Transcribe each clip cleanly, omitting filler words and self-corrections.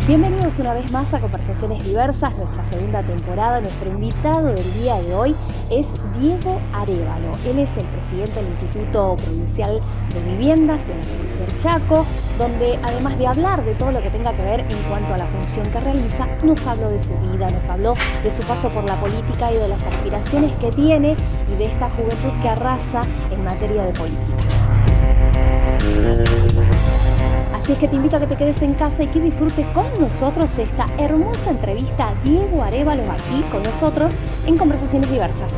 Bienvenidos una vez más a Conversaciones Diversas, nuestra segunda temporada. Nuestro invitado del día de hoy es Diego Arévalo. Él es el presidente del Instituto Provincial de Viviendas de la provincia del Chaco, donde además de hablar de todo lo que tenga que ver en cuanto a la función que realiza, nos habló de su vida, nos habló de su paso por la política y de las aspiraciones que tiene y de esta juventud que arrasa en materia de política. Así es que te invito a que te quedes en casa y que disfrutes con nosotros esta hermosa entrevista a Diego Arévalo aquí con nosotros en Conversaciones Diversas.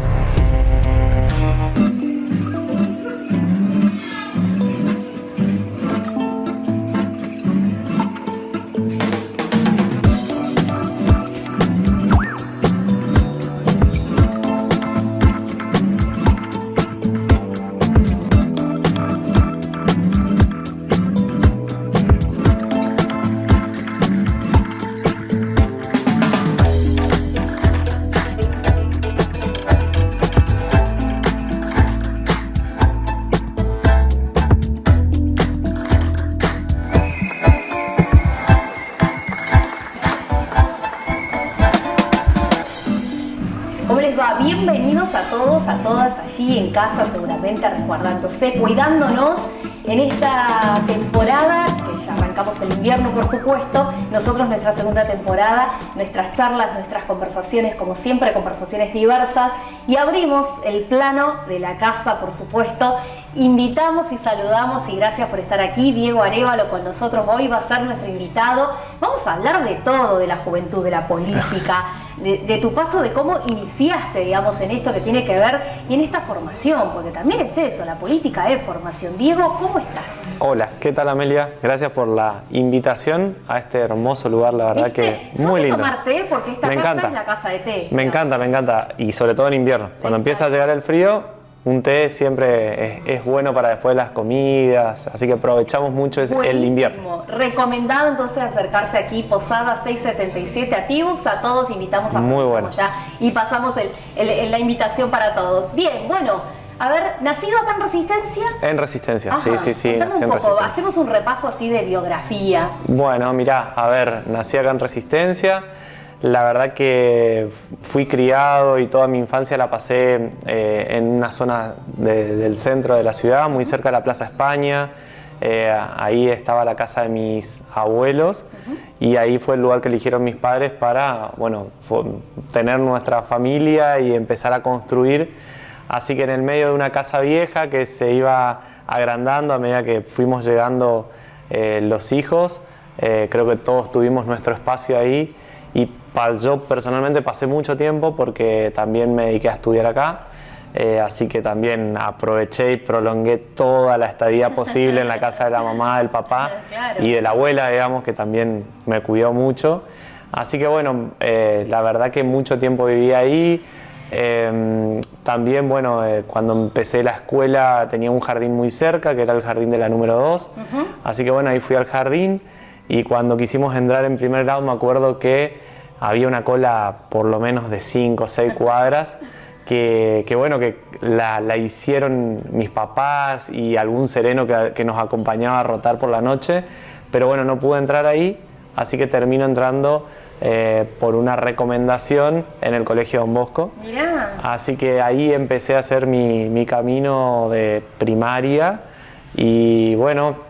Bienvenidos a todos, a todas allí en casa, seguramente resguardándose, cuidándonos en esta temporada, que ya arrancamos el invierno por supuesto. Nosotros nuestra segunda temporada, nuestras charlas, nuestras conversaciones, como siempre, conversaciones diversas, y abrimos el plano de la casa, por supuesto. Invitamos y saludamos y gracias por estar aquí. Diego Arévalo con nosotros hoy va a ser nuestro invitado. Vamos a hablar de todo, de la juventud, de la política, de tu paso, de cómo iniciaste, digamos, en esto que tiene que ver y en esta formación, porque también es eso, la política es formación. Diego, ¿cómo estás? Hola, ¿qué tal, Amelia? Gracias por la invitación a este hermoso lugar, la verdad que muy lindo. Tomar té porque esta casa es la casa de té. Me encanta, y sobre todo en invierno. Cuando empieza a llegar el frío, un té siempre es bueno para después de las comidas, así que aprovechamos mucho el invierno. Recomendado entonces acercarse aquí, Posada 677 a Tibux, a todos invitamos a muy bueno. Ya y pasamos la invitación para todos. Bien, bueno, a ver, ¿nacido acá en Resistencia? En Resistencia, ajá, sí, nací en Resistencia. Hacemos un repaso así de biografía. Bueno, mirá, a ver, nací acá en Resistencia. La verdad que fui criado y toda mi infancia la pasé en una zona del centro de la ciudad, muy cerca de la Plaza España. Ahí estaba la casa de mis abuelos y ahí fue el lugar que eligieron mis padres para, bueno, tener nuestra familia y empezar a construir. Así que en el medio de una casa vieja que se iba agrandando a medida que fuimos llegando los hijos, creo que todos tuvimos nuestro espacio ahí. Y yo personalmente pasé mucho tiempo porque también me dediqué a estudiar acá, así que también aproveché y prolongué toda la estadía posible en la casa de la mamá, del papá claro. Y de la abuela, digamos, que también me cuidó mucho. Así que bueno, la verdad que mucho tiempo viví ahí. También, bueno, cuando empecé la escuela tenía un jardín muy cerca, que era el jardín de la número 2, así que bueno, ahí fui al jardín. Y cuando quisimos entrar en primer grado me acuerdo que había una cola por lo menos de 5 o 6 cuadras que bueno, que la hicieron mis papás y algún sereno que nos acompañaba a rotar por la noche, pero bueno, no pude entrar ahí, así que termino entrando por una recomendación en el Colegio Don Bosco. Mirá. Así que ahí empecé a hacer mi camino de primaria y bueno,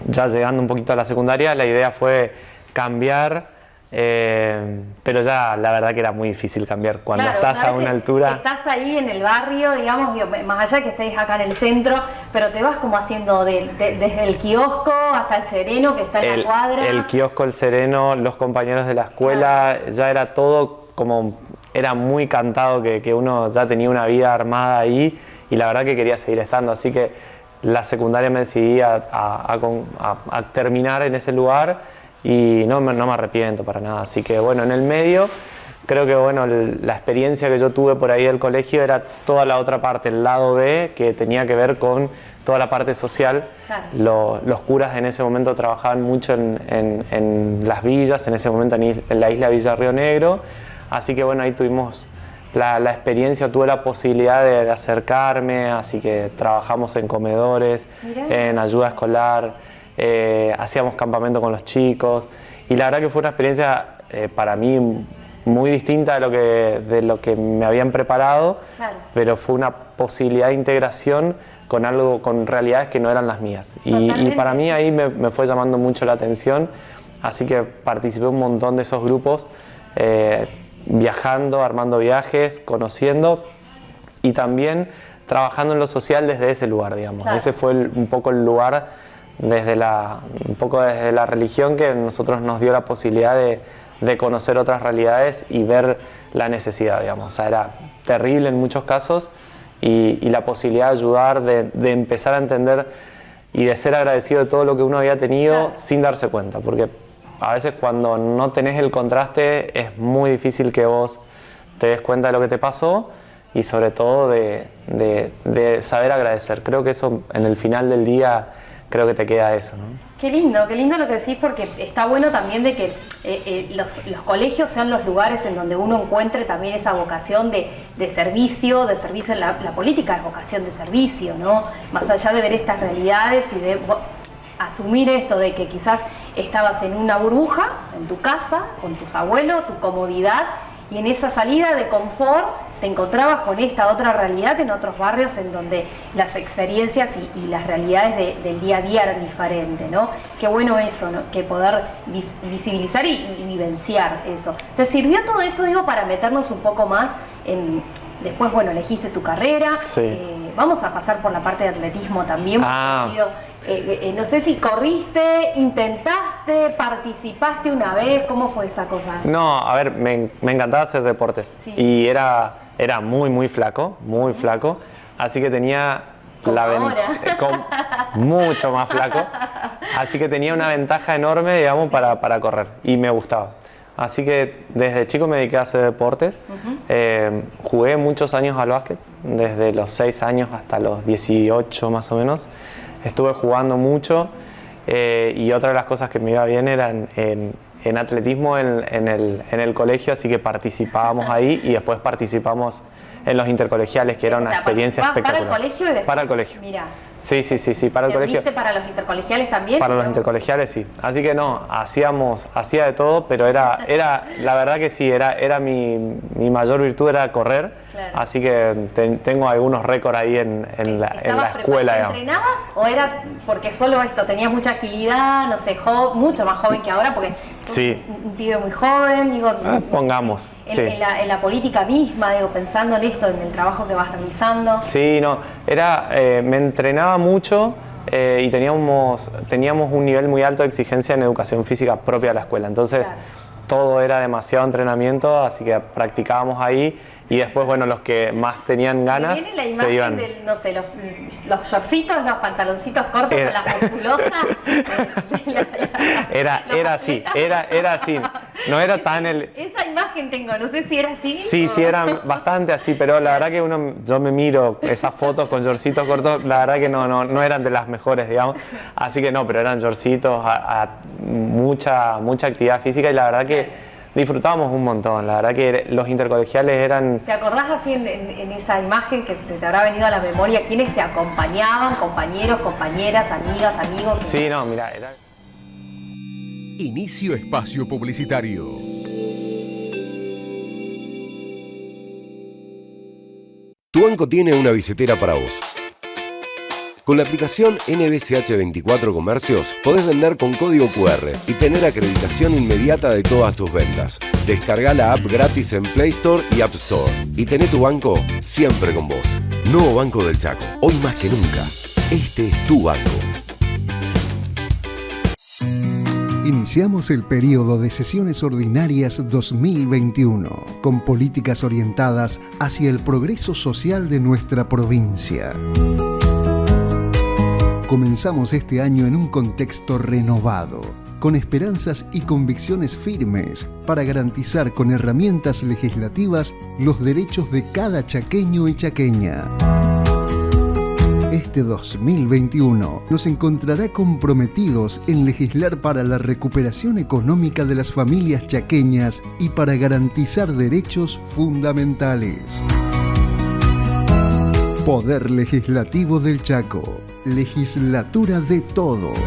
ya llegando un poquito a la secundaria, la idea fue cambiar, pero ya la verdad que era muy difícil cambiar cuando claro, estás a una altura. Estás ahí en el barrio, digamos, más allá de que estés acá en el centro, pero te vas como haciendo desde el kiosco hasta el sereno que está en la cuadra. El kiosco, el sereno, los compañeros de la escuela, claro. Ya era todo como, era muy cantado que uno ya tenía una vida armada ahí y la verdad que quería seguir estando, así que la secundaria me decidí a terminar en ese lugar y no me arrepiento para nada. Así que bueno, en el medio creo que bueno, la experiencia que yo tuve por ahí del colegio era toda la otra parte, el lado B, que tenía que ver con toda la parte social. Claro. Los curas en ese momento trabajaban mucho en las villas, en ese momento en la isla Villa Río Negro. Así que bueno, ahí tuvimos la experiencia, tuve la posibilidad de acercarme, así que trabajamos en comedores, en ayuda escolar, hacíamos campamento con los chicos y la verdad que fue una experiencia para mí muy distinta de lo que me habían preparado, Claro. pero fue una posibilidad de integración con realidades que no eran las mías. Y para mí ahí me fue llamando mucho la atención, así que participé un montón de esos grupos, viajando, armando viajes, conociendo y también trabajando en lo social desde ese lugar, digamos. Claro. Ese fue un poco el lugar desde la religión que a nosotros nos dio la posibilidad de conocer otras realidades y ver la necesidad, digamos. O sea, era terrible en muchos casos y la posibilidad de ayudar, de empezar a entender y de ser agradecido de todo lo que uno había tenido, claro, sin darse cuenta, porque a veces cuando no tenés el contraste es muy difícil que vos te des cuenta de lo que te pasó y sobre todo de saber agradecer. Creo que eso en el final del día creo que te queda eso, ¿no? Qué lindo lo que decís, porque está bueno también de que los colegios sean los lugares en donde uno encuentre también esa vocación de servicio en la política es vocación de servicio, ¿no? Más allá de ver estas realidades y de asumir esto de que quizás estabas en una burbuja, en tu casa, con tus abuelos, tu comodidad, y en esa salida de confort te encontrabas con esta otra realidad en otros barrios en donde las experiencias y las realidades del día a día eran diferentes, ¿no? Qué bueno eso, ¿no? Que poder visibilizar y vivenciar eso. ¿Te sirvió todo eso, digo, para meternos un poco más en... Después, bueno, elegiste tu carrera. Sí. Vamos a pasar por la parte de atletismo también. Ha sido, no sé si corriste, intentaste, participaste una vez, ¿cómo fue esa cosa? No, a ver, me encantaba hacer deportes. Sí. Y era muy flaco, así que tenía mucho más flaco, así que tenía una ventaja enorme, digamos, sí, para correr, y me gustaba. Así que desde chico me dediqué a hacer deportes. Jugué muchos años al básquet, desde los 6 años hasta los 18 más o menos. Estuve jugando mucho y otra de las cosas que me iba bien era en atletismo en el colegio, así que participábamos ahí y después participamos en los intercolegiales, que era una experiencia espectacular. ¿Para el colegio y después? Para el colegio. Mirá. Sí, para el colegio. ¿Te para los intercolegiales también? Para los intercolegiales sí. Así que no, hacía de todo, pero era la verdad que sí, era mi mayor virtud era correr. Claro. Así que tengo algunos récords ahí en la escuela. ¿Te entrenabas o era porque solo esto, tenías mucha agilidad, no sé, mucho más joven que ahora, porque sí, un pibe muy joven, digo, pongamos. En la política misma, digo, pensando en esto, en el trabajo que vas realizando. Sí, no, me entrenaba mucho y teníamos un nivel muy alto de exigencia en educación física propia de la escuela, entonces claro, todo era demasiado entrenamiento, así que practicábamos ahí y después, bueno, los que más tenían ganas la imagen se iban. No sé, los shortcitos, los pantaloncitos cortos con las musculosas. Era así, era así. No era tan Esa imagen tengo, no sé si era así. Sí, sí, eran bastante así, pero la verdad que yo me miro esas fotos con shortcitos cortos, la verdad que no eran de las mejores, digamos. Así que no, pero eran shortcitos, mucha actividad física y la verdad que disfrutábamos un montón, la verdad que los intercolegiales eran... ¿Te acordás así en esa imagen que se te habrá venido a la memoria quiénes te acompañaban, compañeros, compañeras, amigas, amigos? Sí, no, mira, era... Inicio espacio publicitario. Tu banco tiene una billetera para vos. Con la aplicación NBCH24 Comercios podés vender con código QR y tener acreditación inmediata de todas tus ventas. Descarga la app gratis en Play Store y App Store y tené tu banco siempre con vos. Nuevo Banco del Chaco, hoy más que nunca. Este es tu banco. Iniciamos el periodo de sesiones ordinarias 2021, con políticas orientadas hacia el progreso social de nuestra provincia. Comenzamos este año en un contexto renovado, con esperanzas y convicciones firmes para garantizar con herramientas legislativas los derechos de cada chaqueño y chaqueña. Este 2021 nos encontrará comprometidos en legislar para la recuperación económica de las familias chaqueñas y para garantizar derechos fundamentales. Poder Legislativo del Chaco. Legislatura de todos.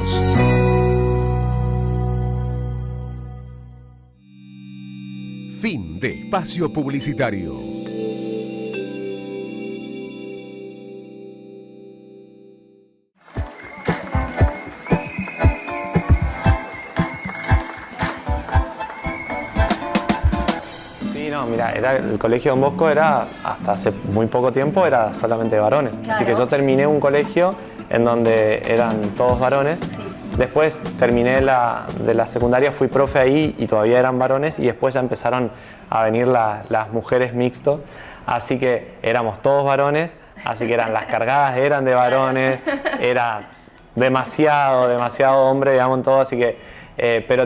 Fin de espacio publicitario. No, mira, el colegio Don Bosco era, hasta hace muy poco tiempo, era solamente de varones. Claro. Así que yo terminé un colegio en donde eran todos varones. Sí. Después terminé de la secundaria, fui profe ahí y todavía eran varones, y después ya empezaron a venir las mujeres mixtos. Así que éramos todos varones, así que las cargadas eran de varones, era demasiado hombre, digamos, en todo. Así que, pero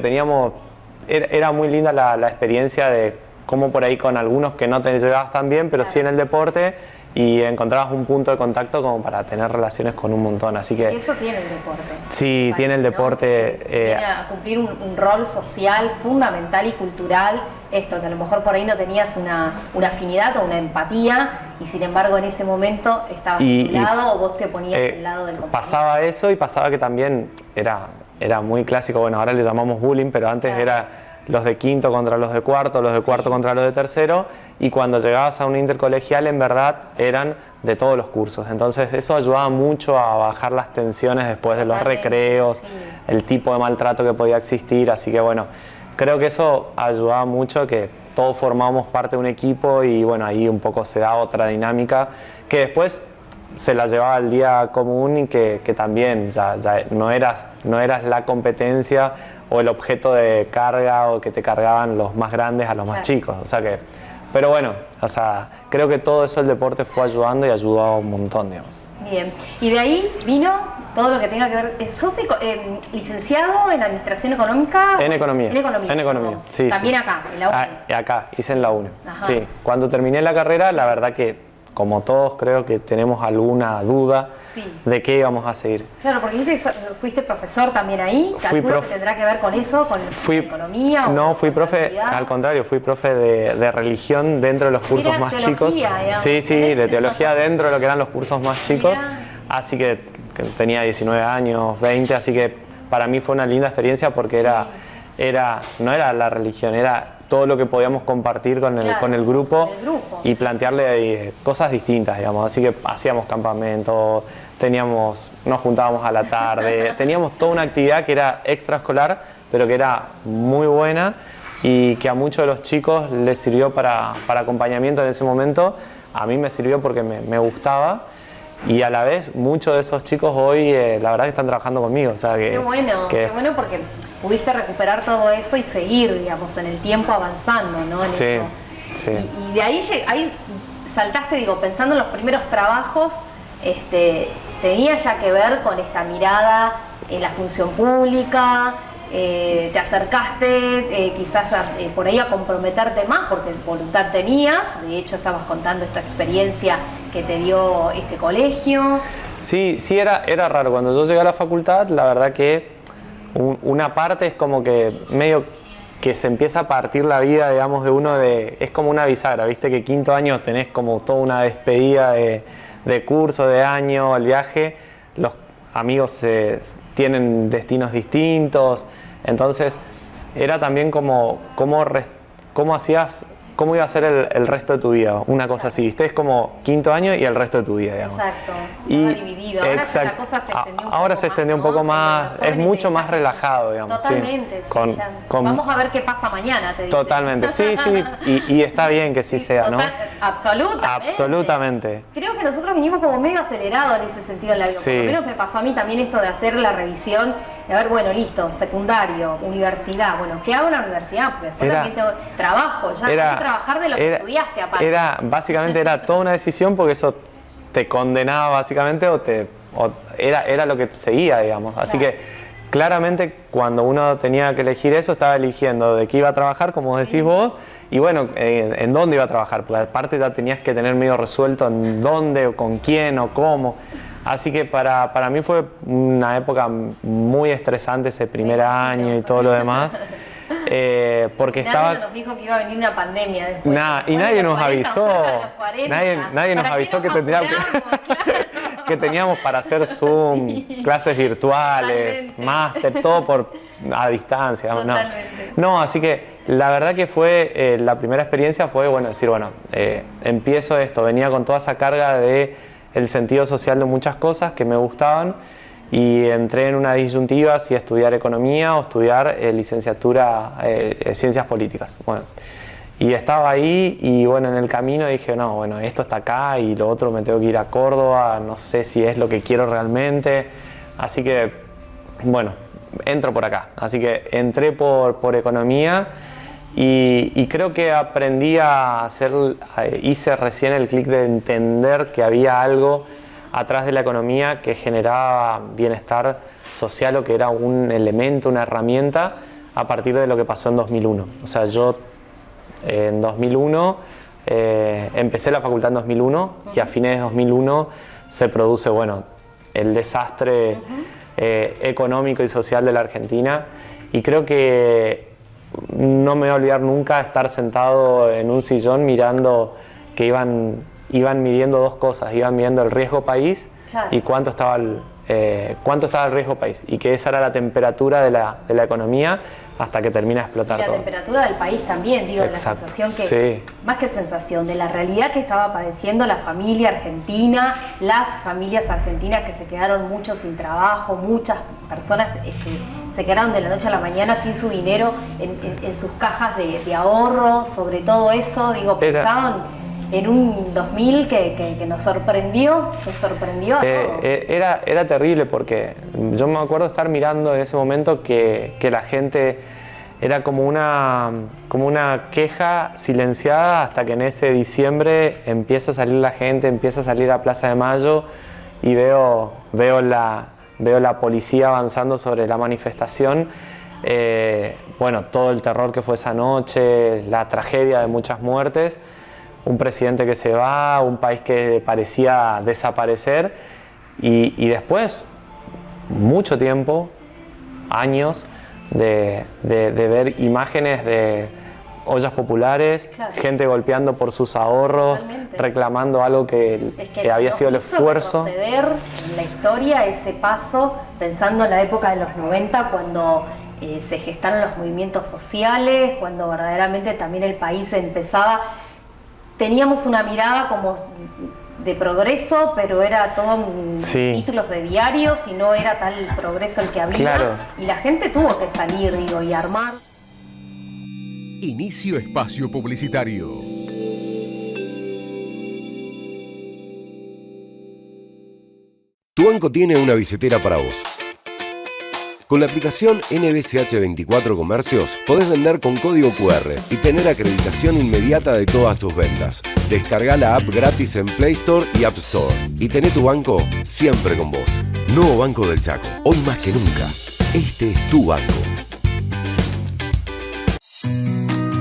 era muy linda la experiencia de como por ahí con algunos que no te llevabas tan bien, pero sí en el deporte, y encontrabas un punto de contacto como para tener relaciones con un montón. Así que eso tiene el deporte. Sí, Parece, tiene el deporte. ¿no? Viene a cumplir un rol social fundamental y cultural. Esto, que a lo mejor por ahí no tenías una afinidad o una empatía, y sin embargo en ese momento estabas de tu lado, o vos te ponías del lado del compañero. Pasaba eso, y pasaba que también era muy clásico. Bueno, ahora le llamamos bullying, pero antes era los de quinto contra los de cuarto, los de cuarto contra los de tercero, y cuando llegabas a un intercolegial en verdad eran de todos los cursos. Entonces eso ayudaba mucho a bajar las tensiones después de los recreos, el tipo de maltrato que podía existir. Así que bueno, creo que eso ayudaba mucho, que todos formábamos parte de un equipo, y bueno, ahí un poco se da otra dinámica que después se la llevaba al día común, y que también ya no eras la competencia o el objeto de carga, o que te cargaban los más grandes a los más chicos. O sea que, pero bueno, o sea, creo que todo eso el deporte fue ayudando, y ayudó un montón, digamos. Bien, y de ahí vino todo lo que tenga que ver. ¿Sos licenciado en Administración Económica? En Economía. En Economía, sí. También sí. acá, en la UNE. Acá, hice en la UNE. Ajá. Sí, cuando terminé la carrera, la verdad que, como todos, creo que tenemos alguna duda de qué íbamos a seguir. Claro, porque fuiste profesor también ahí. Calculo que tendrá que ver con eso, con economía. No, fui profe, al contrario, fui profe de religión dentro de los cursos más chicos. Digamos, sí, de teología dentro de lo que eran los cursos más chicos. Así que tenía 19 años, 20, así que para mí fue una linda experiencia, porque no era la religión, era todo lo que podíamos compartir con el grupo, y plantearle cosas distintas, digamos. Así que hacíamos campamentos, nos juntábamos a la tarde, teníamos toda una actividad que era extraescolar, pero que era muy buena, y que a muchos de los chicos les sirvió para acompañamiento en ese momento. A mí me sirvió porque me gustaba, y a la vez muchos de esos chicos hoy la verdad que están trabajando conmigo. O sea, qué bueno porque pudiste recuperar todo eso y seguir, digamos, en el tiempo avanzando, ¿no? En eso. Sí. Y de ahí saltaste, digo, pensando en los primeros trabajos, tenía ya que ver con esta mirada en la función pública. Te acercaste quizás por ahí a comprometerte más, porque voluntad tenías. De hecho, estabas contando esta experiencia que te dio ese colegio. Sí, era raro. Cuando yo llegué a la facultad, la verdad que una parte es como que medio que se empieza a partir la vida, digamos, de uno, es como una bisagra, viste que quinto año tenés como toda una despedida de curso, de año, el viaje, los amigos tienen destinos distintos, entonces era también como cómo iba a ser el resto de tu vida, una cosa así, ¿viste? Es como quinto año y el resto de tu vida, digamos. Exacto, estaba dividido. Ahora ya la cosa se extendió un poco ahora se extendió un poco más, es mucho más relajado, digamos. Totalmente, sí. Vamos a ver qué pasa mañana, te digo. Totalmente, sí, y está bien que sí sea, ¿no? Absolutamente. Creo que nosotros vinimos como medio acelerados en ese sentido en la vida. Por lo menos me pasó a mí también esto de hacer la revisión, de ver, bueno, listo, secundario, universidad, bueno, ¿qué hago en la universidad? Porque después también tengo trabajo, ya tengo que trabajar de lo que estudiaste aparte. Básicamente era toda una decisión, porque eso te condenaba básicamente, o era lo que te seguía, digamos. Así que claramente cuando uno tenía que elegir eso, estaba eligiendo de qué iba a trabajar, como decís vos, y bueno, en dónde iba a trabajar, porque aparte ya tenías que tener medio resuelto en dónde, o con quién, o cómo. Así que para mí fue una época muy estresante ese primer año y todo lo demás. Porque nadie nos dijo que iba a venir una pandemia después. Y nadie nos avisó. Nadie nos avisó que tendría que... que teníamos para hacer Zoom, Sí. clases virtuales, Totalmente. máster, todo a distancia. Totalmente. No, así que la verdad que fue, la primera experiencia fue, bueno, decir, bueno, empiezo esto, venía con toda esa carga de el sentido social de muchas cosas que me gustaban y entré en una disyuntiva si estudiar economía o estudiar licenciatura ciencias políticas. Bueno, y estaba ahí y bueno, en el camino dije, no, bueno, esto está acá y lo otro me tengo que ir a Córdoba, no sé si es lo que quiero realmente, así que, bueno, entro por acá. Así que entré por economía y creo que aprendí a hacer, hice recién el clic de entender que había algo atrás de la economía que generaba bienestar social o que era un elemento, una herramienta a partir de lo que pasó en 2001. O sea, yo en 2001 empecé la facultad en 2001 y a fines de 2001 se produce, bueno, el desastre económico y social de la Argentina y creo que no me voy a olvidar nunca estar sentado en un sillón mirando que iban midiendo dos cosas, iban midiendo el riesgo país Claro. y cuánto estaba el riesgo país y que esa era la temperatura de la economía hasta que termina de explotar Y la todo. temperatura del país también, digo, Exacto, la sensación que, sí. más que sensación, de la realidad que estaba padeciendo la familia argentina, las familias argentinas que se quedaron muchos sin trabajo, muchas personas se quedaron de la noche a la mañana sin su dinero en sus cajas de ahorro, sobre todo eso, digo, pensaban en un 2000 que nos sorprendió a todos. Era terrible porque yo me acuerdo estar mirando en ese momento que la gente era como una queja silenciada hasta que en ese diciembre empieza a salir la gente, empieza a salir a Plaza de Mayo y veo la policía avanzando sobre la manifestación. Bueno, todo el terror que fue esa noche, la tragedia de muchas muertes. Un presidente que se va, un país que parecía desaparecer y después, mucho tiempo, años, de ver imágenes de ollas populares, Claro. gente golpeando por sus ahorros, Totalmente. reclamando algo que había sido el nos hizo esfuerzo. retroceder en la historia ese paso, pensando en la época de los 90, cuando se gestaron los movimientos sociales, cuando verdaderamente también el país empezaba. Teníamos una mirada como de progreso, pero era todo Sí. títulos de diarios y no era tal progreso el que había. Claro. Y la gente tuvo que salir, digo, y armar. Inicio espacio publicitario. Tu banco tiene una billetera para vos. Con la aplicación NBCH 24 Comercios podés vender con código QR y tener acreditación inmediata de todas tus ventas. Descarga la app gratis en Play Store y App Store y tené tu banco siempre con vos. Nuevo Banco del Chaco, hoy más que nunca. Este es tu banco.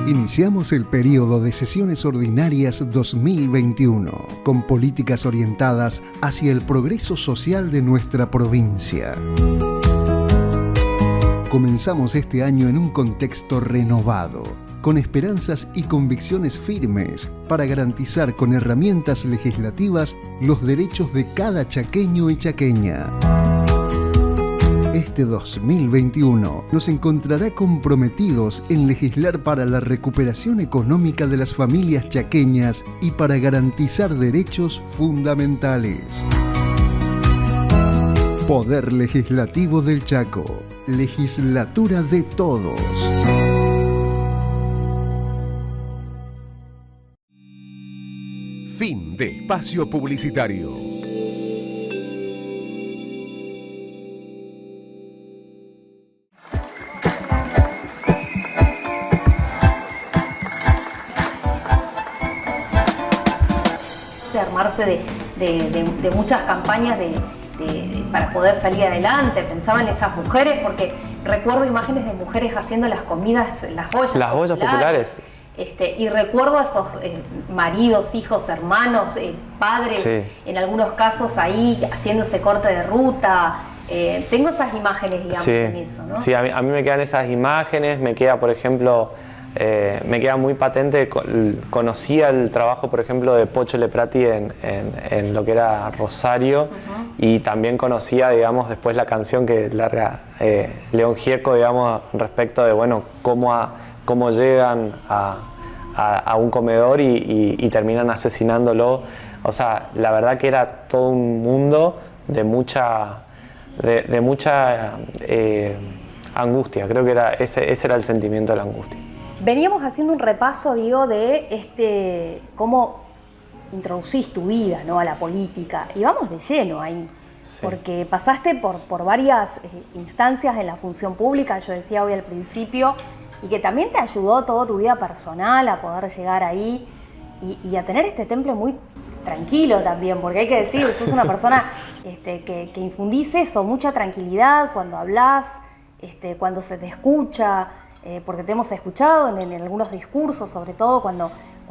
Iniciamos el periodo de sesiones ordinarias 2021, con políticas orientadas hacia el progreso social de nuestra provincia. Comenzamos este año en un contexto renovado, con esperanzas y convicciones firmes para garantizar con herramientas legislativas los derechos de cada chaqueño y chaqueña. Este 2021 nos encontrará comprometidos en legislar para la recuperación económica de las familias chaqueñas y para garantizar derechos fundamentales. Poder Legislativo del Chaco. Legislatura de todos. Fin de espacio publicitario. Armarse de muchas campañas para poder salir adelante. Pensaba en esas mujeres, porque recuerdo imágenes de mujeres haciendo las comidas, las ollas populares. Y recuerdo a esos maridos, hijos, hermanos, padres, Sí. en algunos casos ahí haciendo ese corte de ruta. Tengo esas imágenes, digamos, Sí, en eso, ¿no? sí, a mí me quedan esas imágenes, me queda, por ejemplo, me queda muy patente. Conocía el trabajo, por ejemplo, de Pocho Leprati en lo que era Rosario, y también conocía, digamos, después la canción que larga León Gieco, digamos, respecto de, bueno, cómo llegan a un comedor y terminan asesinándolo. O sea, la verdad que era todo un mundo de mucha angustia. Creo que ese era el sentimiento de la angustia. Veníamos haciendo un repaso, digo, de cómo introducís tu vida, ¿no?, a la política, y vamos de lleno ahí, sí. Porque pasaste por varias instancias en la función pública, yo decía hoy al principio, y que también te ayudó toda tu vida personal a poder llegar ahí y a tener este temple muy tranquilo también, porque hay que decir, sos una persona que infundís eso, mucha tranquilidad cuando hablas, cuando se te escucha, porque te hemos escuchado en algunos discursos, sobre todo cuando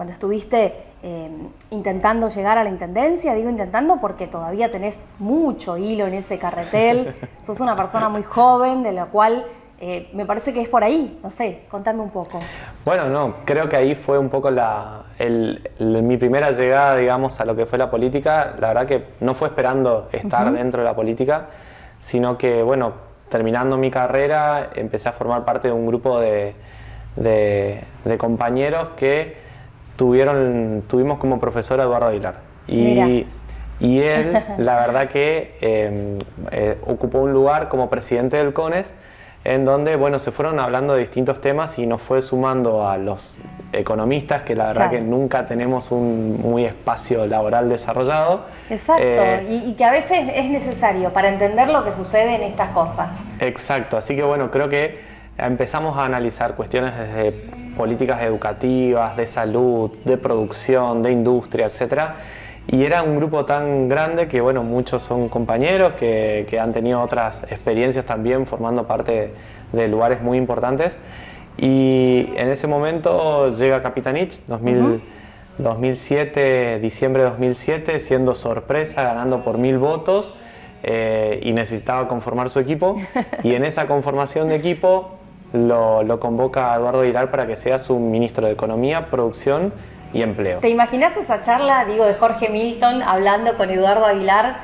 estuviste intentando llegar a la intendencia. Digo intentando porque todavía tenés mucho hilo en ese carretel, sos una persona muy joven, de la cual me parece que es por ahí, no sé, contame un poco. Bueno, no, creo que ahí fue un poco mi primera llegada, digamos, a lo que fue la política. La verdad que no fue esperando estar dentro de la política, sino que, bueno, terminando mi carrera, empecé a formar parte de un grupo de compañeros que tuvimos como profesor a Eduardo Aguilar. Y él, la verdad que ocupó un lugar como presidente del CONES, en donde, bueno, se fueron hablando de distintos temas y nos fue sumando a los economistas, que la verdad que nunca tenemos un muy espacio laboral desarrollado. Exacto, y que a veces es necesario para entender lo que sucede en estas cosas. Exacto, así que bueno, creo que empezamos a analizar cuestiones desde políticas educativas, de salud, de producción, de industria, etcétera. Y era un grupo tan grande que, bueno, muchos son compañeros que han tenido otras experiencias también formando parte de lugares muy importantes. Y en ese momento llega Capitanich, 2007, diciembre de 2007, siendo sorpresa, ganando por 1000 votos, y necesitaba conformar su equipo. Y en esa conformación de equipo lo convoca a Eduardo Aguilar para que sea su ministro de Economía, Producción y Empleo. ¿Te imaginas esa charla, digo, de Jorge Milton hablando con Eduardo Aguilar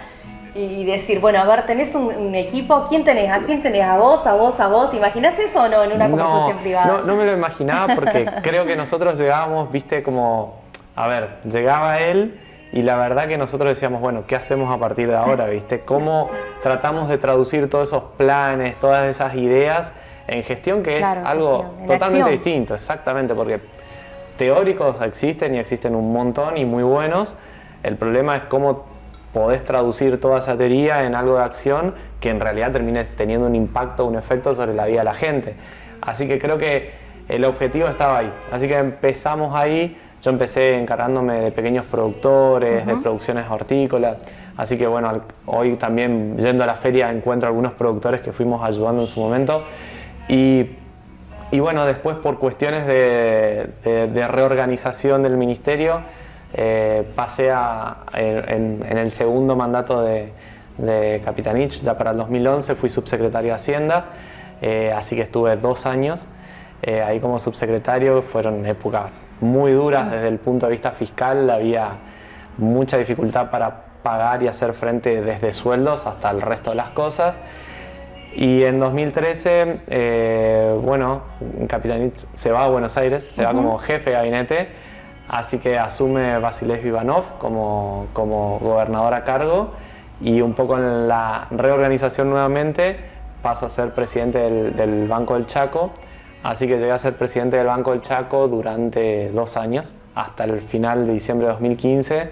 y decir, bueno, a ver, tenés un equipo, ¿quién tenés? ¿A quién tenés? ¿A vos? ¿A vos? ¿A vos? ¿Te imaginás eso o no en una conversación privada? No me lo imaginaba, porque creo que nosotros llegábamos, viste, llegaba él y la verdad que nosotros decíamos, bueno, ¿qué hacemos a partir de ahora? ¿Viste? ¿Cómo tratamos de traducir todos esos planes, todas esas ideas en gestión, que es algo totalmente distinto? Exactamente, porque teóricos existen y existen un montón y muy buenos. El problema es cómo podés traducir toda esa teoría en algo de acción que en realidad termine teniendo un impacto, un efecto sobre la vida de la gente. Así que creo que el objetivo estaba ahí. Así que empezamos ahí. Yo empecé encargándome de pequeños productores, de producciones hortícolas. Así que bueno, hoy también yendo a la feria encuentro algunos productores que fuimos ayudando en su momento. Y bueno, después por cuestiones de reorganización del ministerio, pasé en el segundo mandato de Capitanich, ya para el 2011 fui subsecretario de Hacienda, así que estuve 2 años ahí como subsecretario. Fueron épocas muy duras desde el punto de vista fiscal, había mucha dificultad para pagar y hacer frente desde sueldos hasta el resto de las cosas. Y en 2013, bueno, Capitanich se va a Buenos Aires, se va como jefe de gabinete, así que asume Vasilij Ivanov como gobernador a cargo, y un poco en la reorganización nuevamente paso a ser presidente del Banco del Chaco, así que llegué a ser presidente del Banco del Chaco durante 2 años, hasta el final de diciembre de 2015,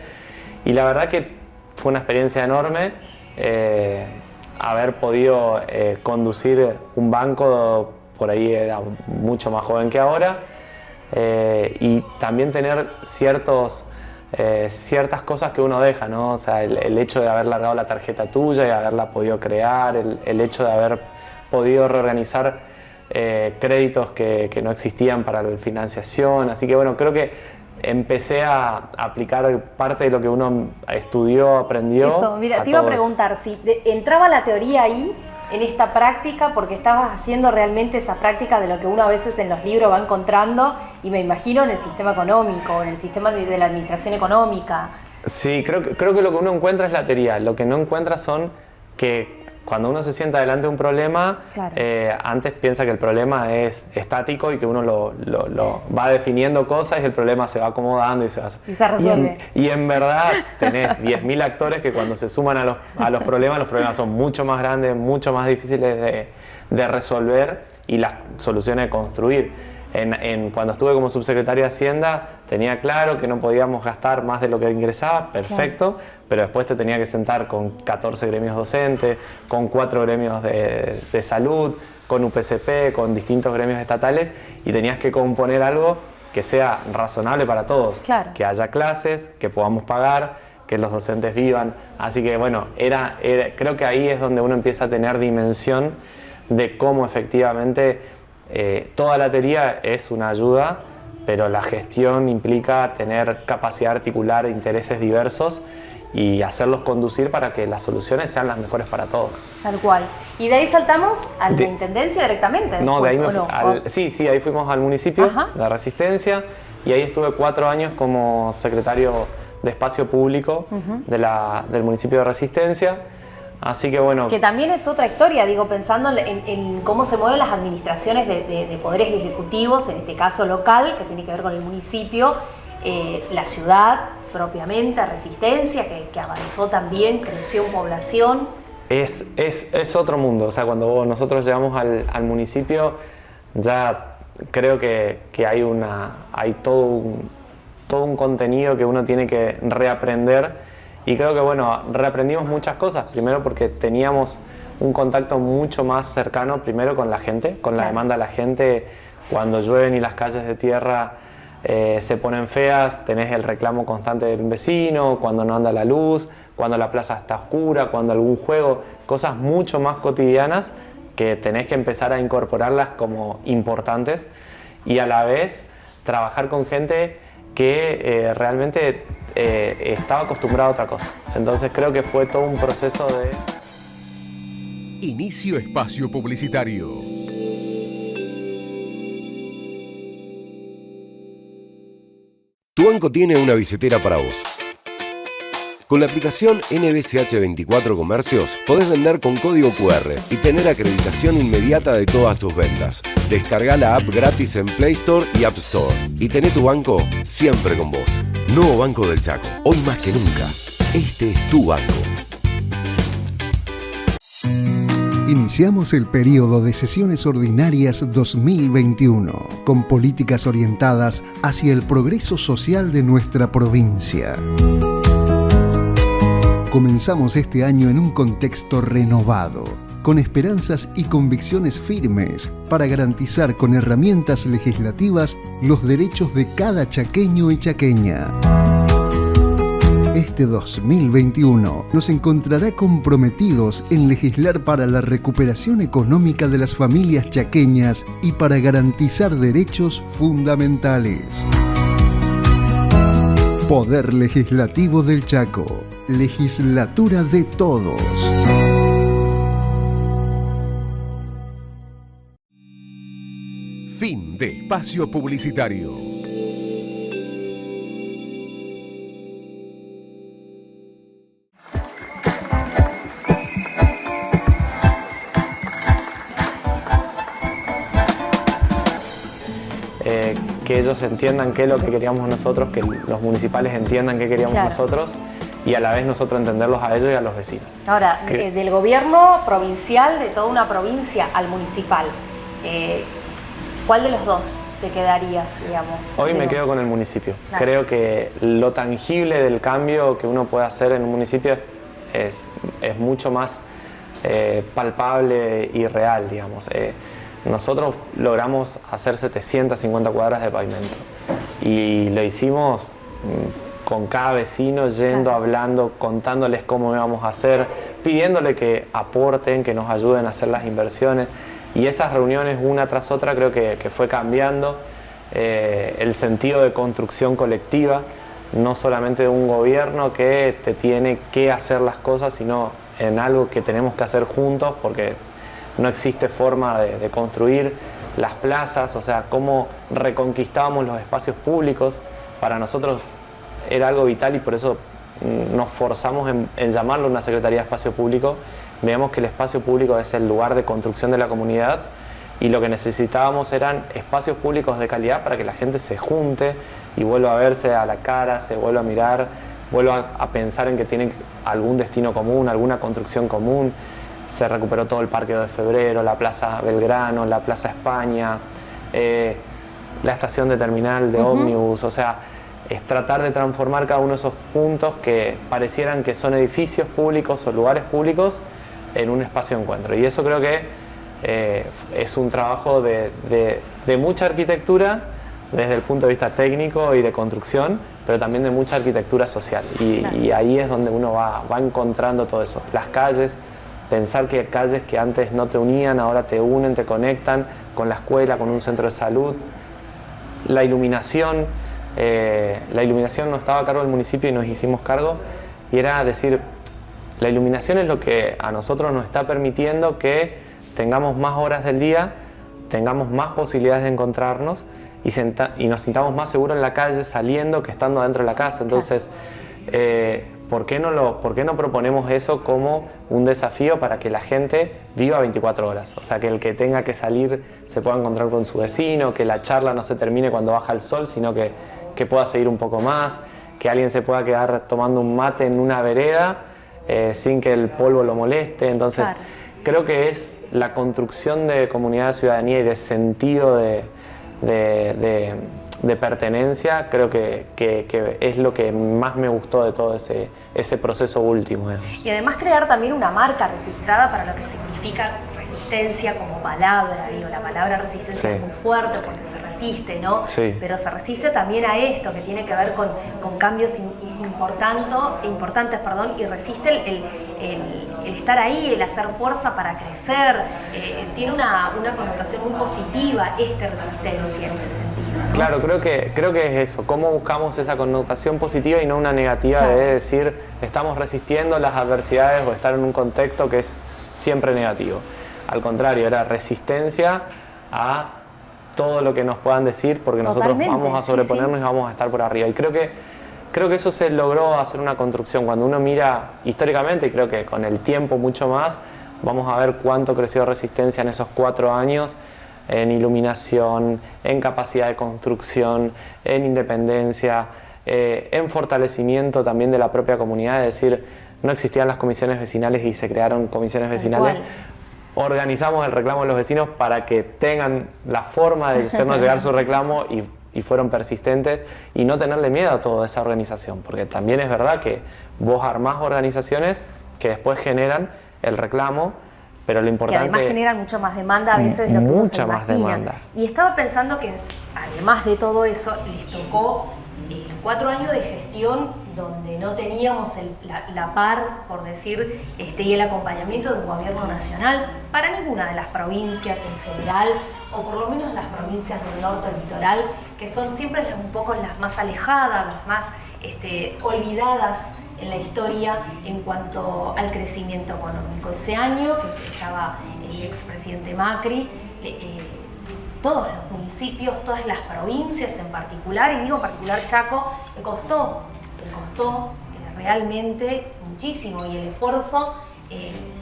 y la verdad que fue una experiencia enorme. Haber podido conducir un banco, por ahí era mucho más joven que ahora, y también tener ciertas cosas que uno deja, ¿no? O sea, el hecho de haber largado la tarjeta tuya y haberla podido crear, el hecho de haber podido reorganizar créditos que no existían para la financiación. Así que bueno, creo que empecé a aplicar parte de lo que uno estudió, aprendió. Eso, mira, te iba a preguntar, si entraba la teoría ahí en esta práctica, porque estabas haciendo realmente esa práctica de lo que uno a veces en los libros va encontrando, y me imagino en el sistema económico, en el sistema de la administración económica. Sí, creo que lo que uno encuentra es la teoría, lo que no encuentra son que cuando uno se sienta delante de un problema, claro. Antes piensa que el problema es estático y que uno lo va definiendo cosas y el problema se va acomodando y se resuelve. Y en verdad tenés 10.000 actores que cuando se suman a los problemas son mucho más grandes, mucho más difíciles de resolver y las soluciones de construir. Cuando estuve como subsecretario de Hacienda tenía claro que no podíamos gastar más de lo que ingresaba, perfecto, claro. Pero después te tenía que sentar con 14 gremios docentes, con 4 gremios de salud, con UPCP, con distintos gremios estatales y tenías que componer algo que sea razonable para todos, claro. Que haya clases, que podamos pagar, que los docentes vivan. Así que bueno, creo que ahí es donde uno empieza a tener dimensión de cómo efectivamente toda la teoría es una ayuda, pero la gestión implica tener capacidad de articular intereses diversos y hacerlos conducir para que las soluciones sean las mejores para todos. Tal cual. ¿Y de ahí saltamos a la intendencia directamente? No, de ahí sí, ahí fuimos al municipio de Resistencia y ahí estuve 4 años como secretario de Espacio Público del municipio de Resistencia. Así que bueno. Que también es otra historia, digo, pensando en cómo se mueven las administraciones de poderes ejecutivos, en este caso local, que tiene que ver con el municipio, la ciudad propiamente, Resistencia, que avanzó también, creció en población. Es otro mundo, o sea, cuando nosotros llegamos al municipio, ya creo que hay todo un contenido que uno tiene que reaprender. Y creo que, bueno, reaprendimos muchas cosas. Primero porque teníamos un contacto mucho más cercano, primero con la gente, con la demanda de la gente. Cuando llueven y las calles de tierra se ponen feas, tenés el reclamo constante del vecino, cuando no anda la luz, cuando la plaza está oscura, cuando algún juego, cosas mucho más cotidianas que tenés que empezar a incorporarlas como importantes y a la vez trabajar con gente que realmente estaba acostumbrado a otra cosa. Entonces creo que fue todo un proceso de... Inicio espacio publicitario. Tu banco tiene una billetera para vos. Con la aplicación NBCH 24 Comercios podés vender con código QR y tener acreditación inmediata de todas tus ventas. Descarga la app gratis en Play Store y App Store y tené tu banco siempre con vos. Nuevo Banco del Chaco, hoy más que nunca. Este es tu banco. Iniciamos el periodo de sesiones ordinarias 2021, con políticas orientadas hacia el progreso social de nuestra provincia. Comenzamos este año en un contexto renovado, con esperanzas y convicciones firmes para garantizar con herramientas legislativas los derechos de cada chaqueño y chaqueña. Este 2021 nos encontrará comprometidos en legislar para la recuperación económica de las familias chaqueñas y para garantizar derechos fundamentales. Poder Legislativo del Chaco. Legislatura de todos. Fin de espacio publicitario. Que ellos entiendan qué es lo que queríamos nosotros, que los municipales entiendan qué queríamos nosotros y a la vez nosotros entenderlos a ellos y a los vecinos. Ahora, del gobierno provincial, de toda una provincia, al municipal, ¿cuál de los dos te quedarías, digamos? Hoy me quedo con el municipio. Claro. Creo que lo tangible del cambio que uno puede hacer en un municipio es mucho más palpable y real, digamos. Nosotros logramos hacer 750 cuadras de pavimento y lo hicimos con cada vecino, yendo, hablando, contándoles cómo íbamos a hacer, pidiéndole que aporten, que nos ayuden a hacer las inversiones. Y esas reuniones, una tras otra, creo que fue cambiando el sentido de construcción colectiva, no solamente de un gobierno que te tiene que hacer las cosas, sino en algo que tenemos que hacer juntos, porque no existe forma de construir las plazas, o sea, cómo reconquistábamos los espacios públicos. Para nosotros era algo vital y por eso nos forzamos en llamarlo una Secretaría de Espacio Público. Veamos que el espacio público es el lugar de construcción de la comunidad y lo que necesitábamos eran espacios públicos de calidad para que la gente se junte y vuelva a verse a la cara, se vuelva a mirar, vuelva a pensar en que tienen algún destino común, alguna construcción común. Se recuperó todo el Parque 2 de Febrero, la Plaza Belgrano, la Plaza España, la estación de terminal de ómnibus, o sea, es tratar de transformar cada uno de esos puntos que parecieran que son edificios públicos o lugares públicos en un espacio de encuentro. Y eso creo que es un trabajo de mucha arquitectura desde el punto de vista técnico y de construcción, pero también de mucha arquitectura social. Y ahí es donde uno va encontrando todo eso. Las calles, pensar que calles que antes no te unían, ahora te unen, te conectan con la escuela, con un centro de salud. La iluminación no estaba a cargo del municipio y nos hicimos cargo, y era decir, la iluminación es lo que a nosotros nos está permitiendo que tengamos más horas del día, tengamos más posibilidades de encontrarnos y nos sintamos más seguros en la calle saliendo que estando adentro de la casa. Entonces, ¿por qué no proponemos eso como un desafío para que la gente viva 24 horas? O sea, que el que tenga que salir se pueda encontrar con su vecino, que la charla no se termine cuando baja el sol, sino que pueda seguir un poco más, que alguien se pueda quedar tomando un mate en una vereda sin que el polvo lo moleste. Entonces, creo que es la construcción de comunidad de ciudadanía y de sentido de pertenencia, creo que es lo que más me gustó de todo ese proceso último. Y además crear también una marca registrada para lo que significa resistencia como palabra. Digo, la palabra resistencia es muy fuerte porque se resiste, ¿no? Sí. Pero se resiste también a esto que tiene que ver con cambios importantes, y resiste el estar ahí, el hacer fuerza para crecer. Tiene una connotación muy positiva resistencia en ese sentido, ¿no? Claro, creo que es eso, cómo buscamos esa connotación positiva y no una negativa de decir estamos resistiendo las adversidades o estar en un contexto que es siempre negativo. Al contrario, era resistencia a todo lo que nos puedan decir, porque nosotros vamos a sobreponernos y vamos a estar por arriba. Y creo que eso se logró hacer una construcción. Cuando uno mira históricamente, y creo que con el tiempo mucho más, vamos a ver cuánto creció Resistencia en esos 4 años, en iluminación, en capacidad de construcción, en independencia, en fortalecimiento también de la propia comunidad. Es decir, no existían las comisiones vecinales y se crearon comisiones vecinales. Organizamos el reclamo de los vecinos para que tengan la forma de hacernos llegar su reclamo y fueron persistentes, y no tenerle miedo a toda esa organización, porque también es verdad que vos armás organizaciones que después generan el reclamo, pero lo importante... Y además generan mucha más demanda a veces de lo que uno se imagina. Mucha más demanda. Y estaba pensando que además de todo eso, les tocó 4 años de gestión donde no teníamos la par, por decir, y el acompañamiento de un gobierno nacional para ninguna de las provincias en general, o por lo menos las provincias del norte litoral, que son siempre un poco las más alejadas, las más olvidadas en la historia en cuanto al crecimiento económico. Ese año que estaba el expresidente Macri, todos los municipios, todas las provincias en particular, y digo en particular Chaco, le costó realmente muchísimo, y el esfuerzo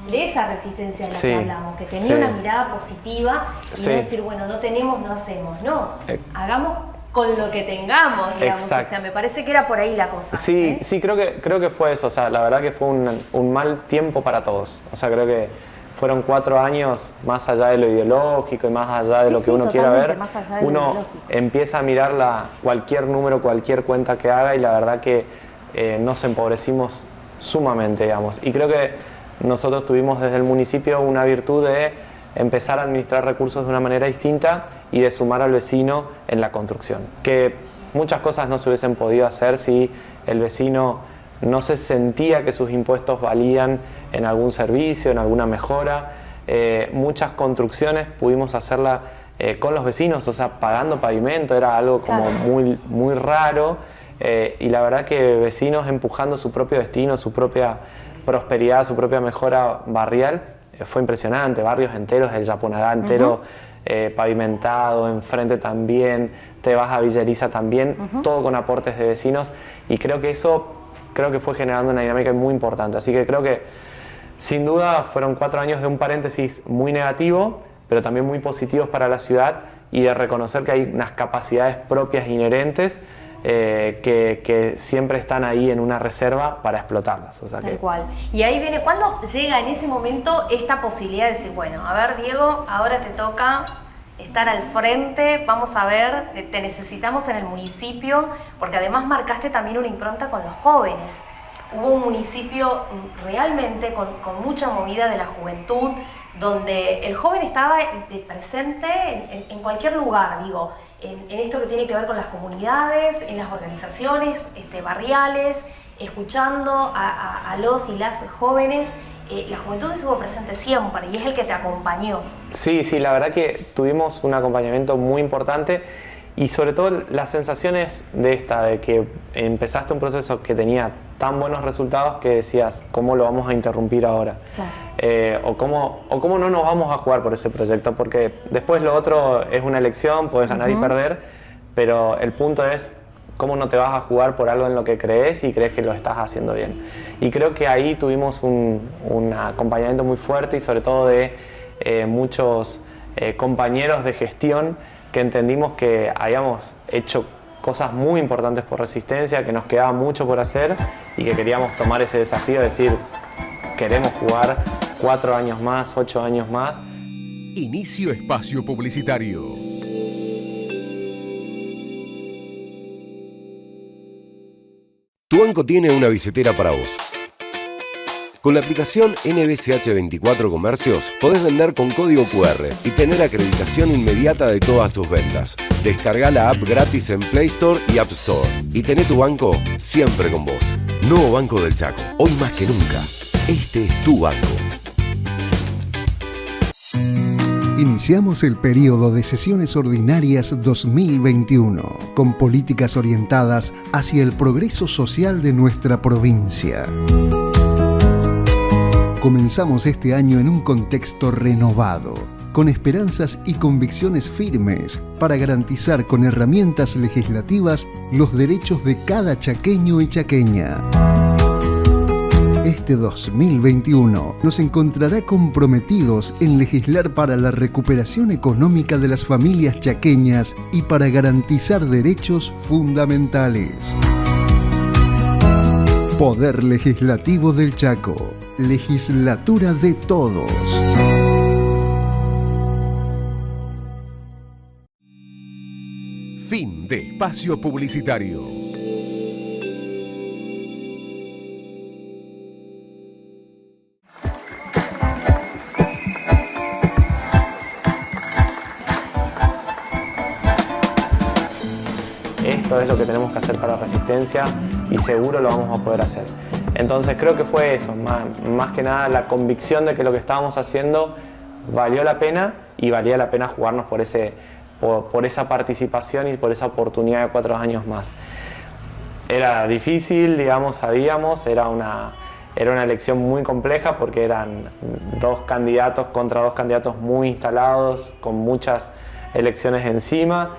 de esa resistencia de la que hablamos, que tenía una mirada positiva y no decir, bueno, no tenemos, no hacemos, no, hagamos con lo que tengamos, digamos. O sea, me parece que era por ahí la cosa. Sí, creo que fue eso. O sea, la verdad que fue un mal tiempo para todos. O sea, creo que fueron 4 años más allá de lo ideológico y más allá de lo que uno quiera ver. Uno empieza a mirar cualquier número, cualquier cuenta que haga, y la verdad que nos empobrecimos sumamente, digamos. Y creo que nosotros tuvimos desde el municipio una virtud de empezar a administrar recursos de una manera distinta y de sumar al vecino en la construcción. Que muchas cosas no se hubiesen podido hacer si el vecino no se sentía que sus impuestos valían en algún servicio, en alguna mejora. Muchas construcciones pudimos hacerlas con los vecinos, o sea, pagando pavimento, era algo como muy, muy raro. Y la verdad que vecinos empujando su propio destino, su propia prosperidad, su propia mejora barrial, fue impresionante, barrios enteros, el Yapunagá entero pavimentado, enfrente también, te vas a Villa Elisa también, todo con aportes de vecinos, y creo que eso fue generando una dinámica muy importante. Así que creo que sin duda fueron 4 años de un paréntesis muy negativo, pero también muy positivos para la ciudad, y de reconocer que hay unas capacidades propias inherentes que siempre están ahí en una reserva para explotarlas. O sea, Tal cual. Y ahí viene, ¿cuándo llega en ese momento esta posibilidad de decir, bueno, a ver, Diego, ahora te toca estar al frente, vamos a ver, te necesitamos en el municipio, porque además marcaste también una impronta con los jóvenes. Hubo un municipio realmente con mucha movida de la juventud, donde el joven estaba presente en cualquier lugar, digo, en esto que tiene que ver con las comunidades, en las organizaciones barriales, escuchando a los y las jóvenes. La juventud estuvo presente siempre y es el que te acompañó. Sí, la verdad que tuvimos un acompañamiento muy importante, y sobre todo las sensaciones de que empezaste un proceso que tenía tan buenos resultados que decías, ¿cómo lo vamos a interrumpir ahora? Claro. O cómo no nos vamos a jugar por ese proyecto, porque después lo otro es una elección, puedes ganar y perder, pero el punto es cómo no te vas a jugar por algo en lo que crees y crees que lo estás haciendo bien. Y creo que ahí tuvimos un acompañamiento muy fuerte, y sobre todo de muchos compañeros de gestión, que entendimos que habíamos hecho cosas muy importantes por Resistencia, que nos quedaba mucho por hacer y que queríamos tomar ese desafío de decir, queremos jugar 4 años más, 8 años más. Inicio espacio publicitario. Tu banco tiene una billetera para vos. Con la aplicación NBCH24 Comercios podés vender con código QR y tener acreditación inmediata de todas tus ventas. Descarga la app gratis en Play Store y App Store y tené tu banco siempre con vos. Nuevo Banco del Chaco, hoy más que nunca. Este es tu banco. Iniciamos el periodo de sesiones ordinarias 2021, con políticas orientadas hacia el progreso social de nuestra provincia. Comenzamos este año en un contexto renovado, con esperanzas y convicciones firmes para garantizar con herramientas legislativas los derechos de cada chaqueño y chaqueña. Este 2021 nos encontrará comprometidos en legislar para la recuperación económica de las familias chaqueñas y para garantizar derechos fundamentales. Poder Legislativo del Chaco. Legislatura de todos. Fin de espacio publicitario. Esto es lo que tenemos que hacer para Resistencia y seguro lo vamos a poder hacer. Entonces creo que fue eso, más que nada la convicción de que lo que estábamos haciendo valió la pena, y valía la pena jugarnos por esa participación y por esa oportunidad de 4 años más. Era difícil, digamos, sabíamos, era una elección muy compleja porque eran 2 candidatos contra 2 candidatos muy instalados, con muchas elecciones encima,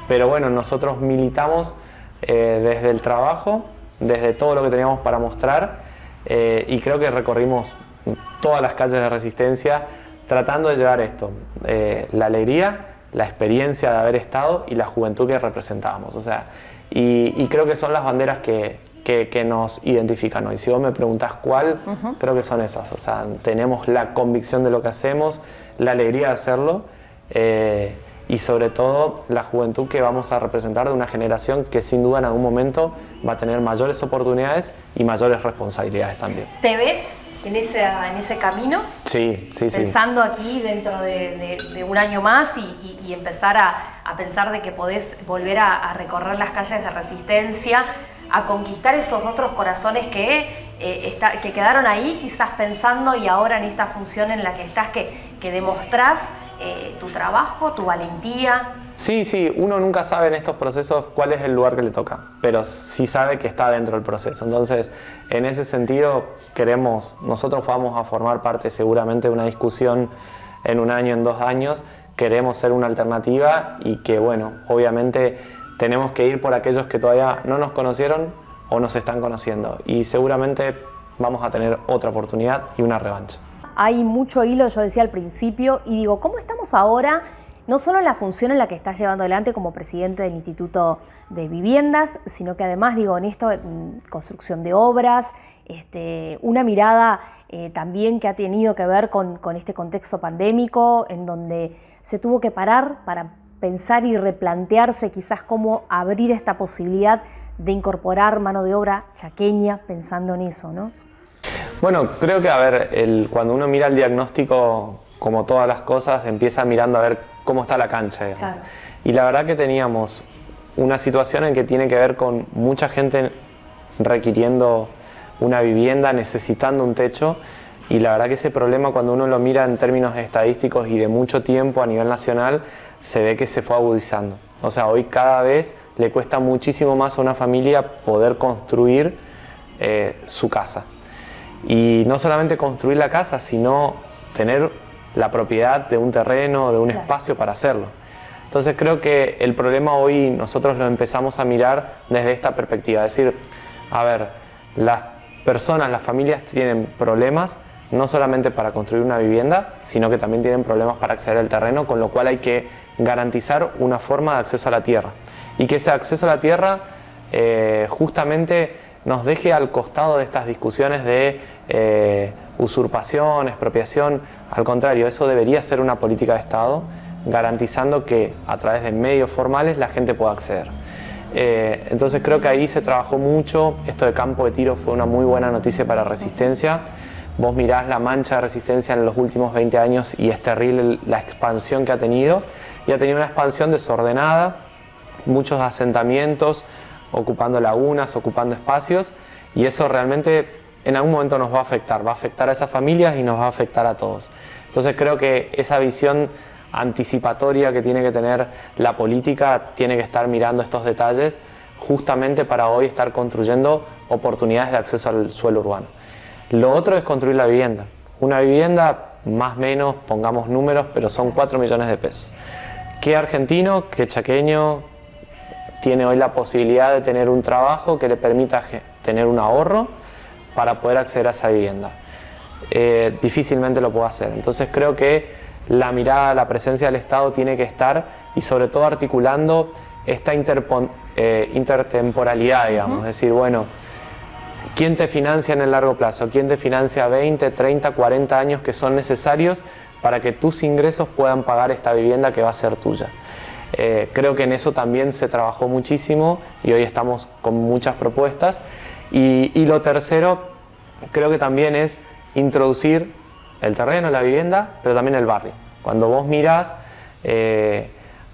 pero bueno, nosotros militamos desde el trabajo, desde todo lo que teníamos para mostrar, y creo que recorrimos todas las calles de Resistencia tratando de llevar esto, la alegría, la experiencia de haber estado y la juventud que representábamos. O sea, y creo que son las banderas que nos identifican hoy. Si vos me preguntás cuál, creo que son esas. O sea, tenemos la convicción de lo que hacemos, la alegría de hacerlo, y sobre todo la juventud que vamos a representar de una generación que sin duda en algún momento va a tener mayores oportunidades y mayores responsabilidades también. ¿Te ves en ese camino? Sí. Pensando aquí dentro de un año más y empezar a pensar de que podés volver a recorrer las calles de Resistencia, a conquistar esos otros corazones que quedaron ahí quizás pensando, y ahora en esta función en la que estás, que demostrás tu trabajo, tu valentía. Sí, uno nunca sabe en estos procesos cuál es el lugar que le toca, pero sí sabe que está dentro del proceso. Entonces, en ese sentido, nosotros vamos a formar parte seguramente de una discusión en 1 año, en 2 años. Queremos ser una alternativa y que, bueno, obviamente tenemos que ir por aquellos que todavía no nos conocieron o nos están conociendo. Y seguramente vamos a tener otra oportunidad y una revancha. Hay mucho hilo, yo decía al principio, y digo, ¿cómo estamos ahora? No solo en la función en la que estás llevando adelante como presidente del Instituto de Viviendas, sino que además, digo, en esto, construcción de obras, una mirada también que ha tenido que ver con este contexto pandémico, en donde se tuvo que parar para pensar y replantearse quizás cómo abrir esta posibilidad de incorporar mano de obra chaqueña, pensando en eso, ¿no? Bueno, creo que, cuando uno mira el diagnóstico, como todas las cosas, empieza mirando a ver cómo está la cancha, digamos. Claro. Y la verdad que teníamos una situación en que tiene que ver con mucha gente requiriendo una vivienda, necesitando un techo, y la verdad que ese problema, cuando uno lo mira en términos estadísticos y de mucho tiempo a nivel nacional, se ve que se fue agudizando. O sea, hoy cada vez le cuesta muchísimo más a una familia poder construir su casa. Y no solamente construir la casa, sino tener la propiedad de un terreno, de un espacio para hacerlo. Entonces creo que el problema hoy nosotros lo empezamos a mirar desde esta perspectiva. Es decir, a ver, las personas, las familias tienen problemas no solamente para construir una vivienda, sino que también tienen problemas para acceder al terreno, con lo cual hay que garantizar una forma de acceso a la tierra. Y que ese acceso a la tierra justamente nos deje al costado de estas discusiones de usurpación, expropiación. Al contrario, eso debería ser una política de Estado, garantizando que a través de medios formales la gente pueda acceder. Entonces creo que ahí se trabajó mucho. Esto de campo de tiro fue una muy buena noticia para Resistencia. Vos mirás la mancha de Resistencia en los últimos 20 años y es terrible la expansión que ha tenido. Y ha tenido una expansión desordenada, muchos asentamientos, ocupando lagunas, ocupando espacios, y eso realmente en algún momento nos va a afectar a esas familias y nos va a afectar a todos. Entonces creo que esa visión anticipatoria que tiene que tener la política tiene que estar mirando estos detalles justamente para hoy estar construyendo oportunidades de acceso al suelo urbano. Lo otro es construir la vivienda. Una vivienda, más o menos, pongamos números, pero son 4 millones de pesos. ¿Qué argentino, qué chaqueño tiene hoy la posibilidad de tener un trabajo que le permita tener un ahorro para poder acceder a esa vivienda? Difícilmente lo puede hacer. Entonces creo que la mirada, la presencia del Estado tiene que estar, y sobre todo articulando esta intertemporalidad, digamos. Es decir, bueno, ¿quién te financia en el largo plazo? ¿Quién te financia 20, 30, 40 años que son necesarios para que tus ingresos puedan pagar esta vivienda que va a ser tuya? Creo que en eso también se trabajó muchísimo y hoy estamos con muchas propuestas. Y lo tercero, creo que también es introducir el terreno, la vivienda, pero también el barrio. Cuando vos mirás,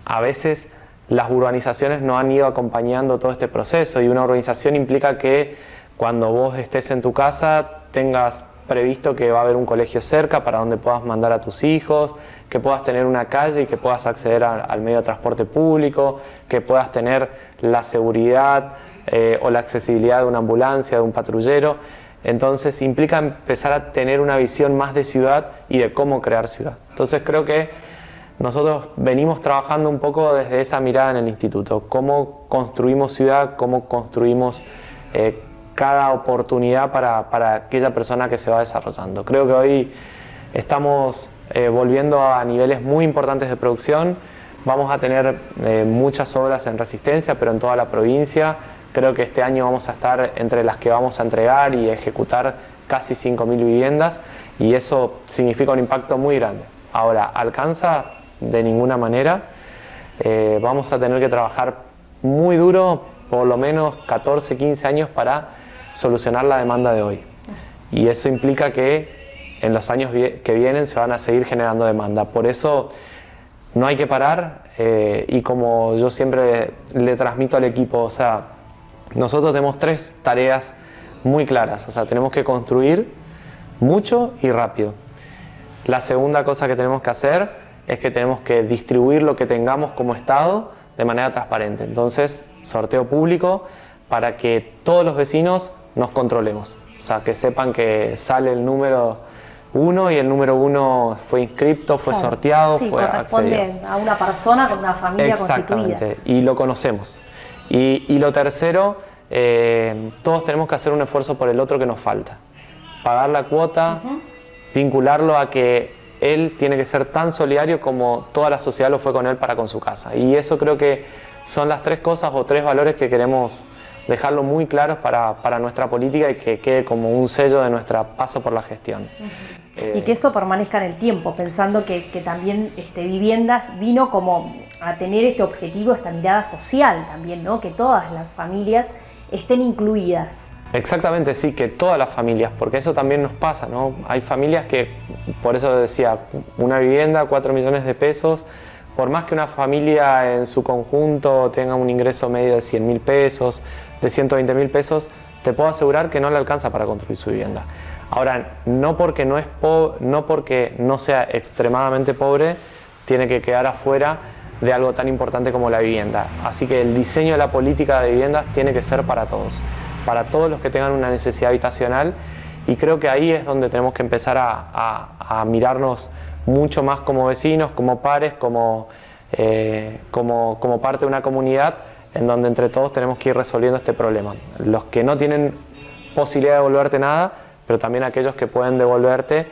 a veces las urbanizaciones no han ido acompañando todo este proceso, y una urbanización implica que cuando vos estés en tu casa tengas previsto que va a haber un colegio cerca para donde puedas mandar a tus hijos, que puedas tener una calle y que puedas acceder al medio de transporte público, que puedas tener la seguridad o la accesibilidad de una ambulancia, de un patrullero. Entonces implica empezar a tener una visión más de ciudad y de cómo crear ciudad. Entonces creo que nosotros venimos trabajando un poco desde esa mirada en el instituto, cómo construimos ciudad, cómo construimos cada oportunidad para aquella persona que se va desarrollando. Creo que hoy estamos volviendo a niveles muy importantes de producción. Vamos a tener muchas obras en Resistencia, pero en toda la provincia. Creo que este año vamos a estar entre las que vamos a entregar y ejecutar casi 5.000 viviendas, y eso significa un impacto muy grande. Ahora, ¿alcanza? De ninguna manera. Vamos a tener que trabajar muy duro, por lo menos 14, 15 años para solucionar la demanda de hoy. Y eso implica que en los años que vienen se van a seguir generando demanda. Por eso no hay que parar, y como yo siempre le transmito al equipo, o sea, nosotros tenemos 3 tareas muy claras. O sea, tenemos que construir mucho y rápido. La segunda cosa que tenemos que hacer es que tenemos que distribuir lo que tengamos como Estado de manera transparente. Entonces, sorteo público para que todos los vecinos nos controlemos. O sea, que sepan que sale el número 1 y el número 1 fue inscripto, fue sorteado, sí, fue accedido. corresponde a una persona con una familia Exactamente, constituida. y lo conocemos. Y lo tercero, todos tenemos que hacer un esfuerzo por el otro que nos falta. Pagar la cuota, vincularlo a que él tiene que ser tan solidario como toda la sociedad lo fue con él para con su casa. Y eso creo que son las 3 cosas o 3 valores que queremos dejarlo muy claros para nuestra política y que quede como un sello de nuestro paso por la gestión. Y que eso permanezca en el tiempo, pensando que también Viviendas vino como a tener este objetivo, esta mirada social también, ¿no? Que todas las familias estén incluidas. Exactamente, sí, que todas las familias, porque eso también nos pasa, ¿no? Hay familias que, por eso decía, una vivienda, 4 millones de pesos, por más que una familia en su conjunto tenga un ingreso medio de 100.000 pesos, de 120.000 pesos, te puedo asegurar que no le alcanza para construir su vivienda. Ahora, no porque no sea extremadamente pobre, tiene que quedar afuera de algo tan importante como la vivienda. Así que el diseño de la política de viviendas tiene que ser para todos los que tengan una necesidad habitacional, y creo que ahí es donde tenemos que empezar a mirarnos mucho más como vecinos, como pares, como parte de una comunidad en donde entre todos tenemos que ir resolviendo este problema. Los que no tienen posibilidad de devolverte nada, pero también aquellos que pueden devolverte,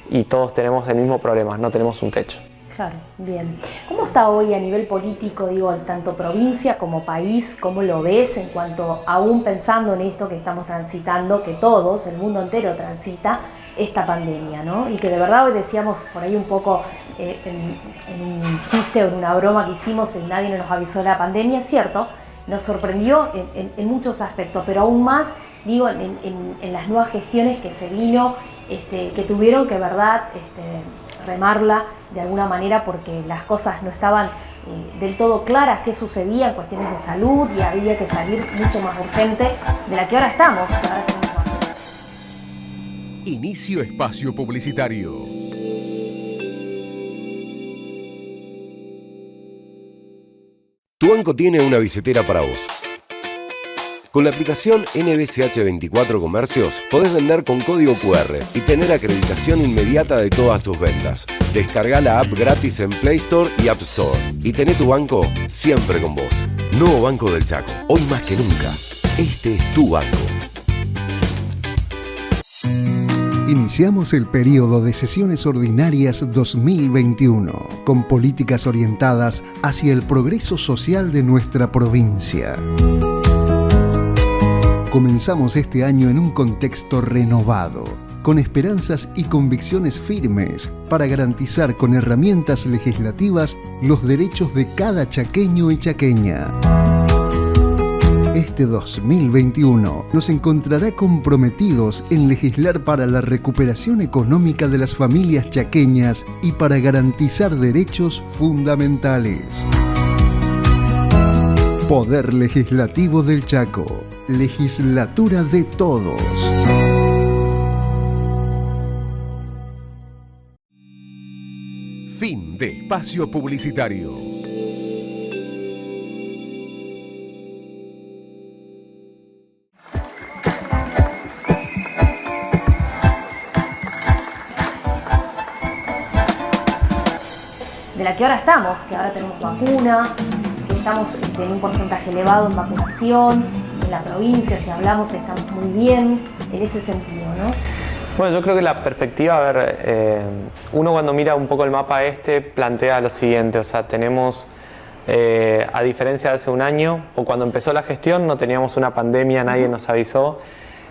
y todos tenemos el mismo problema, no tenemos un techo. Claro, bien. ¿Cómo está hoy a nivel político, tanto provincia como país? ¿Cómo lo ves en cuanto, aún pensando en esto que estamos transitando, que todos, el mundo entero transita esta pandemia, ¿no? Y que de verdad hoy decíamos por ahí un poco en un chiste o en una broma que hicimos, nadie nos avisó de la pandemia, es cierto, nos sorprendió en muchos aspectos, pero aún más, en las nuevas gestiones que se vino, que tuvieron que, verdad, remarla de alguna manera porque las cosas no estaban del todo claras, qué sucedía en cuestiones de salud, y había que salir mucho más urgente de la que ahora estamos. Inicio espacio publicitario. Tu banco tiene una billetera para vos. Con la aplicación NBCH 24 Comercios podés vender con código QR y tener acreditación inmediata de todas tus ventas. Descarga la app gratis en Play Store y App Store y tené tu banco siempre con vos. Nuevo Banco del Chaco, hoy más que nunca. Este es tu banco. Iniciamos el periodo de sesiones ordinarias 2021 con políticas orientadas hacia el progreso social de nuestra provincia. Comenzamos este año en un contexto renovado, con esperanzas y convicciones firmes para garantizar con herramientas legislativas los derechos de cada chaqueño y chaqueña. Este 2021 nos encontrará comprometidos en legislar para la recuperación económica de las familias chaqueñas y para garantizar derechos fundamentales. Poder Legislativo del Chaco. Legislatura de todos. Fin de espacio publicitario. De la que ahora estamos, que ahora tenemos vacuna, que estamos en un porcentaje elevado en vacunación, en la provincia, si hablamos, estamos muy bien en ese sentido, ¿no? Bueno, yo creo que la perspectiva, uno cuando mira un poco el mapa plantea lo siguiente, o sea, tenemos, a diferencia de hace un año, o cuando empezó la gestión, no teníamos una pandemia, nadie nos avisó,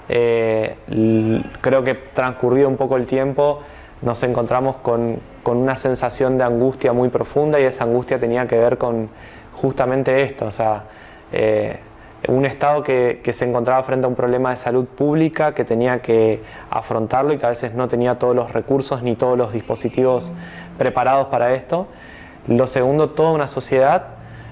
creo que transcurrido un poco el tiempo, nos encontramos con una sensación de angustia muy profunda, y esa angustia tenía que ver con justamente esto, o sea, un Estado que se encontraba frente a un problema de salud pública, que tenía que afrontarlo y que a veces no tenía todos los recursos ni todos los dispositivos preparados para esto. Lo segundo, toda una sociedad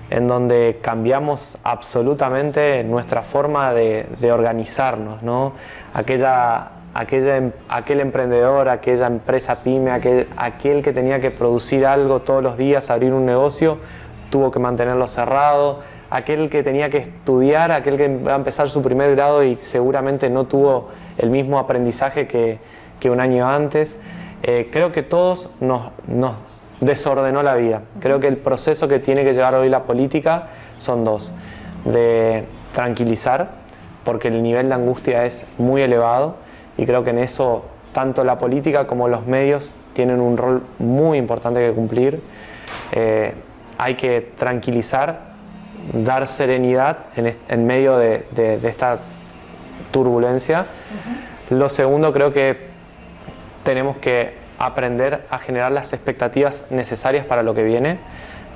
en donde cambiamos absolutamente nuestra forma de organizarnos, ¿no? Aquella aquel emprendedor, aquella empresa pyme, aquel que tenía que producir algo todos los días, abrir un negocio, tuvo que mantenerlo cerrado, aquel que tenía que estudiar, aquel que va a empezar su primer grado y seguramente no tuvo el mismo aprendizaje que un año antes. Creo que todos nos desordenó la vida. Creo que el proceso que tiene que llevar hoy la política son dos: de tranquilizar, porque el nivel de angustia es muy elevado, y creo que en eso tanto la política como los medios tienen un rol muy importante que cumplir. Hay que tranquilizar, dar serenidad en medio de esta turbulencia. Lo segundo, creo que tenemos que aprender a generar las expectativas necesarias para lo que viene.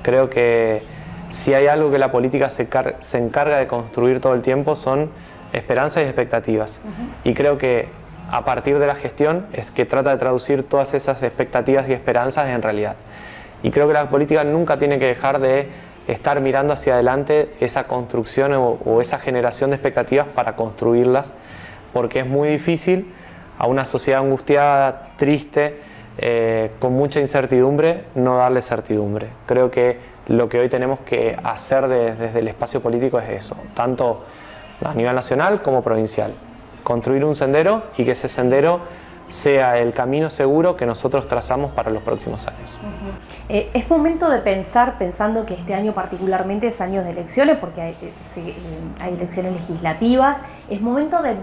Creo que si hay algo que la política se encarga de construir todo el tiempo son esperanzas y expectativas. Y creo que a partir de la gestión es que trata de traducir todas esas expectativas y esperanzas en realidad. Y creo que la política nunca tiene que dejar de estar mirando hacia adelante esa construcción o esa generación de expectativas para construirlas, porque es muy difícil a una sociedad angustiada, triste, con mucha incertidumbre, no darle certidumbre. Creo que lo que hoy tenemos que hacer desde el espacio político es eso, tanto a nivel nacional como provincial. Construir un sendero y que ese sendero sea el camino seguro que nosotros trazamos para los próximos años. Es momento de pensando que este año particularmente es año de elecciones, porque hay elecciones legislativas, es momento de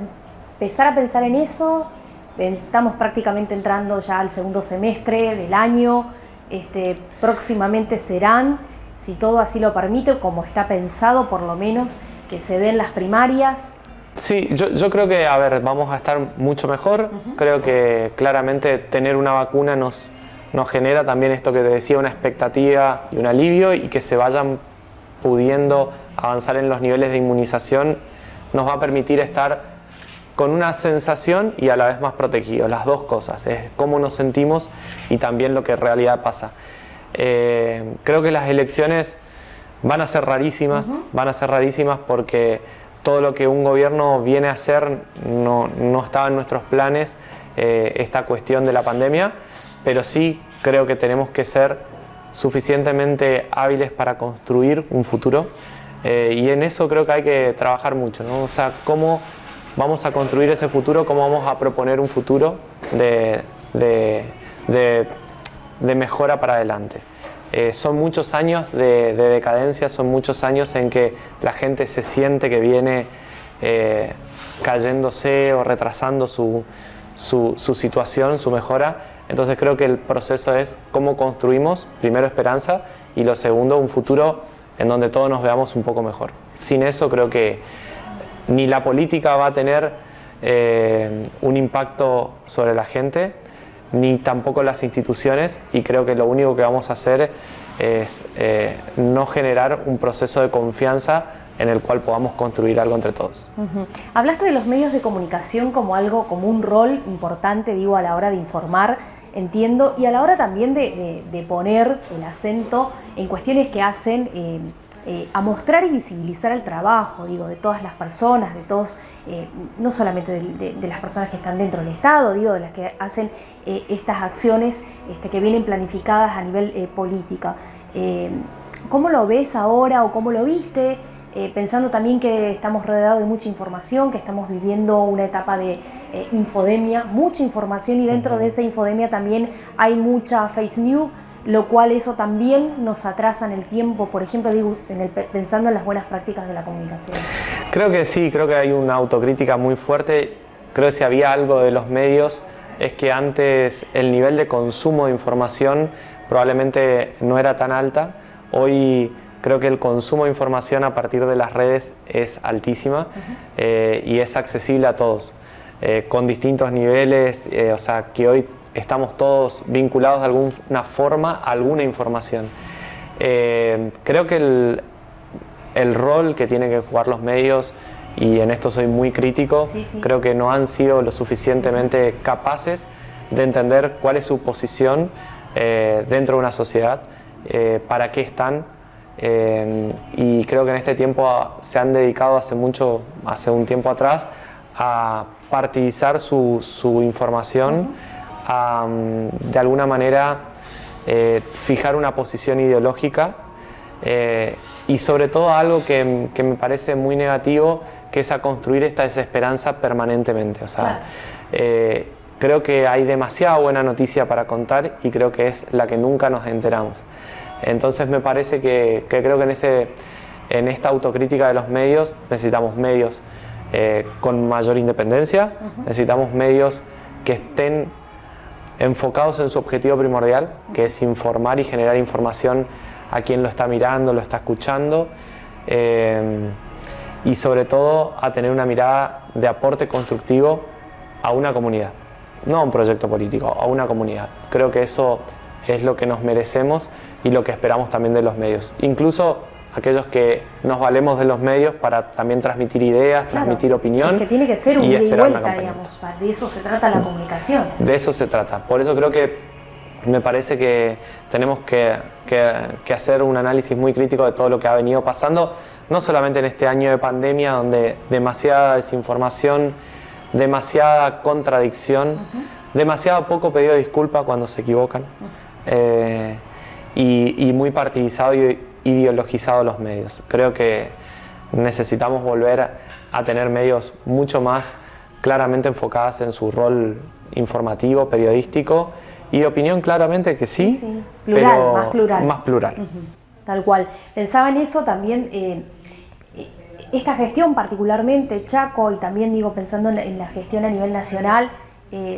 empezar a pensar en eso. Estamos prácticamente entrando ya al segundo semestre del año, próximamente serán, si todo así lo permite, como está pensado por lo menos, que se den las primarias. Sí, yo creo que, vamos a estar mucho mejor. Creo que claramente tener una vacuna nos genera también esto que te decía, una expectativa y un alivio, y que se vayan pudiendo avanzar en los niveles de inmunización nos va a permitir estar con una sensación y a la vez más protegidos. Las dos cosas, es cómo nos sentimos y también lo que en realidad pasa. Creo que las elecciones van a ser rarísimas, porque todo lo que un gobierno viene a hacer no estaba en nuestros planes, esta cuestión de la pandemia, pero sí creo que tenemos que ser suficientemente hábiles para construir un futuro, y en eso creo que hay que trabajar mucho, ¿no? O sea, cómo vamos a construir ese futuro, cómo vamos a proponer un futuro de mejora para adelante. Son muchos años de decadencia, son muchos años en que la gente se siente que viene cayéndose o retrasando su situación, su mejora. Entonces creo que el proceso es cómo construimos, primero, esperanza, y lo segundo, un futuro en donde todos nos veamos un poco mejor. Sin eso creo que ni la política va a tener un impacto sobre la gente, ni tampoco las instituciones, y creo que lo único que vamos a hacer es no generar un proceso de confianza en el cual podamos construir algo entre todos. Hablaste de los medios de comunicación como un rol importante, digo, a la hora de informar, entiendo, y a la hora también de poner el acento en cuestiones que hacen a mostrar y visibilizar el trabajo, digo, de todas las personas, de todos, no solamente de las personas que están dentro del Estado, digo, de las que hacen estas acciones que vienen planificadas a nivel política. ¿Cómo lo ves ahora o cómo lo viste? Pensando también que estamos rodeados de mucha información, que estamos viviendo una etapa de infodemia, mucha información, y dentro de esa infodemia también hay mucha fake news, lo cual eso también nos atrasa en el tiempo, por ejemplo, digo, pensando en las buenas prácticas de la comunicación. Creo que sí, creo que hay una autocrítica muy fuerte. Creo que si había algo de los medios es que antes el nivel de consumo de información probablemente no era tan alta. Hoy creo que el consumo de información a partir de las redes es altísima, y es accesible a todos, con distintos niveles, o sea, que hoy estamos todos vinculados de alguna forma a alguna información. Creo que el rol que tienen que jugar los medios, y en esto soy muy crítico, creo que no han sido lo suficientemente capaces de entender cuál es su posición dentro de una sociedad, para qué están, y creo que en este tiempo se han dedicado hace un tiempo atrás a partidizar su información, a de alguna manera fijar una posición ideológica y sobre todo algo que me parece muy negativo, que es a construir esta desesperanza permanentemente. O sea, creo que hay demasiada buena noticia para contar y creo que es la que nunca nos enteramos. Entonces me parece que creo que en esta autocrítica de los medios necesitamos medios con mayor independencia, necesitamos medios que estén enfocados en su objetivo primordial, que es informar y generar información a quien lo está mirando, lo está escuchando, y sobre todo a tener una mirada de aporte constructivo a una comunidad, no a un proyecto político, a una comunidad. Creo que eso es lo que nos merecemos y lo que esperamos también de los medios. Incluso aquellos que nos valemos de los medios para también transmitir ideas, transmitir opinión. Es que tiene que ser un ida y esperar vuelta, digamos. De eso se trata la comunicación. De eso se trata. Por eso creo que me parece que tenemos que hacer un análisis muy crítico de todo lo que ha venido pasando, no solamente en este año de pandemia, donde demasiada desinformación, demasiada contradicción, demasiado poco pedido de disculpa cuando se equivocan, y muy partidizado y ideologizado los medios. Creo que necesitamos volver a tener medios mucho más claramente enfocados en su rol informativo, periodístico, y de opinión claramente que sí, plural, pero más plural. Más plural. Tal cual. Pensaba en eso también, esta gestión particularmente, Chaco, y también digo pensando en la gestión a nivel nacional,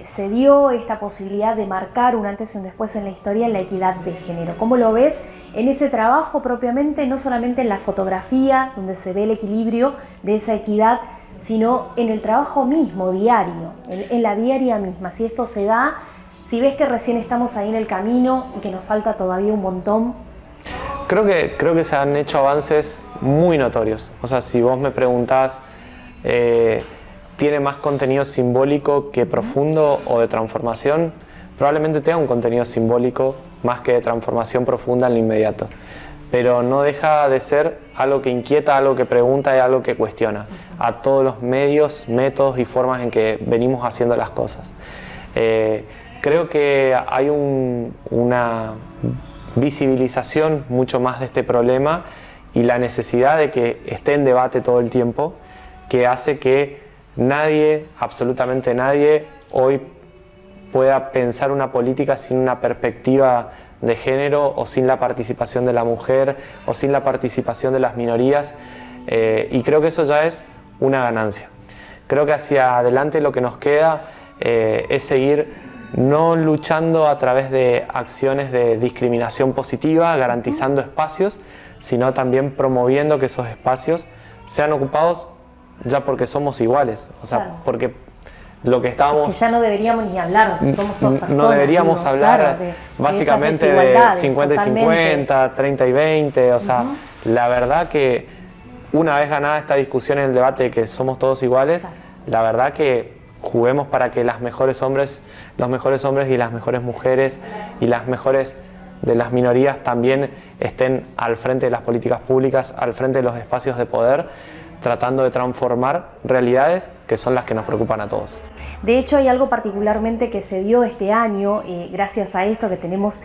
se dio esta posibilidad de marcar un antes y un después en la historia en la equidad de género. ¿Cómo lo ves en ese trabajo propiamente, no solamente en la fotografía, donde se ve el equilibrio de esa equidad, sino en el trabajo mismo, diario, en la diaria misma? Si esto se da, si ves que recién estamos ahí en el camino y que nos falta todavía un montón. Creo que se han hecho avances muy notorios. O sea, si vos me preguntás, ¿tiene más contenido simbólico que profundo o de transformación? Probablemente tenga un contenido simbólico más que de transformación profunda en lo inmediato. Pero no deja de ser algo que inquieta, algo que pregunta y algo que cuestiona a todos los medios, métodos y formas en que venimos haciendo las cosas. Creo que hay una visibilización mucho más de este problema y la necesidad de que esté en debate todo el tiempo, que hace que nadie, absolutamente nadie, hoy pueda pensar una política sin una perspectiva de género o sin la participación de la mujer o sin la participación de las minorías, y creo que eso ya es una ganancia. Creo que hacia adelante lo que nos queda es seguir no luchando a través de acciones de discriminación positiva, garantizando espacios, sino también promoviendo que esos espacios sean ocupados ya porque somos iguales, o sea, claro, porque lo que estábamos... Es que ya no deberíamos ni hablar, somos todas personas. No deberíamos hablar, claro, básicamente de 50 y 50, 30 y 20, o sea, la verdad que una vez ganada esta discusión en el debate de que somos todos iguales, claro, la verdad que juguemos para que los mejores hombres y las mejores mujeres y las mejores de las minorías también estén al frente de las políticas públicas, al frente de los espacios de poder, tratando de transformar realidades que son las que nos preocupan a todos. De hecho, hay algo particularmente que se dio este año, gracias a esto que tenemos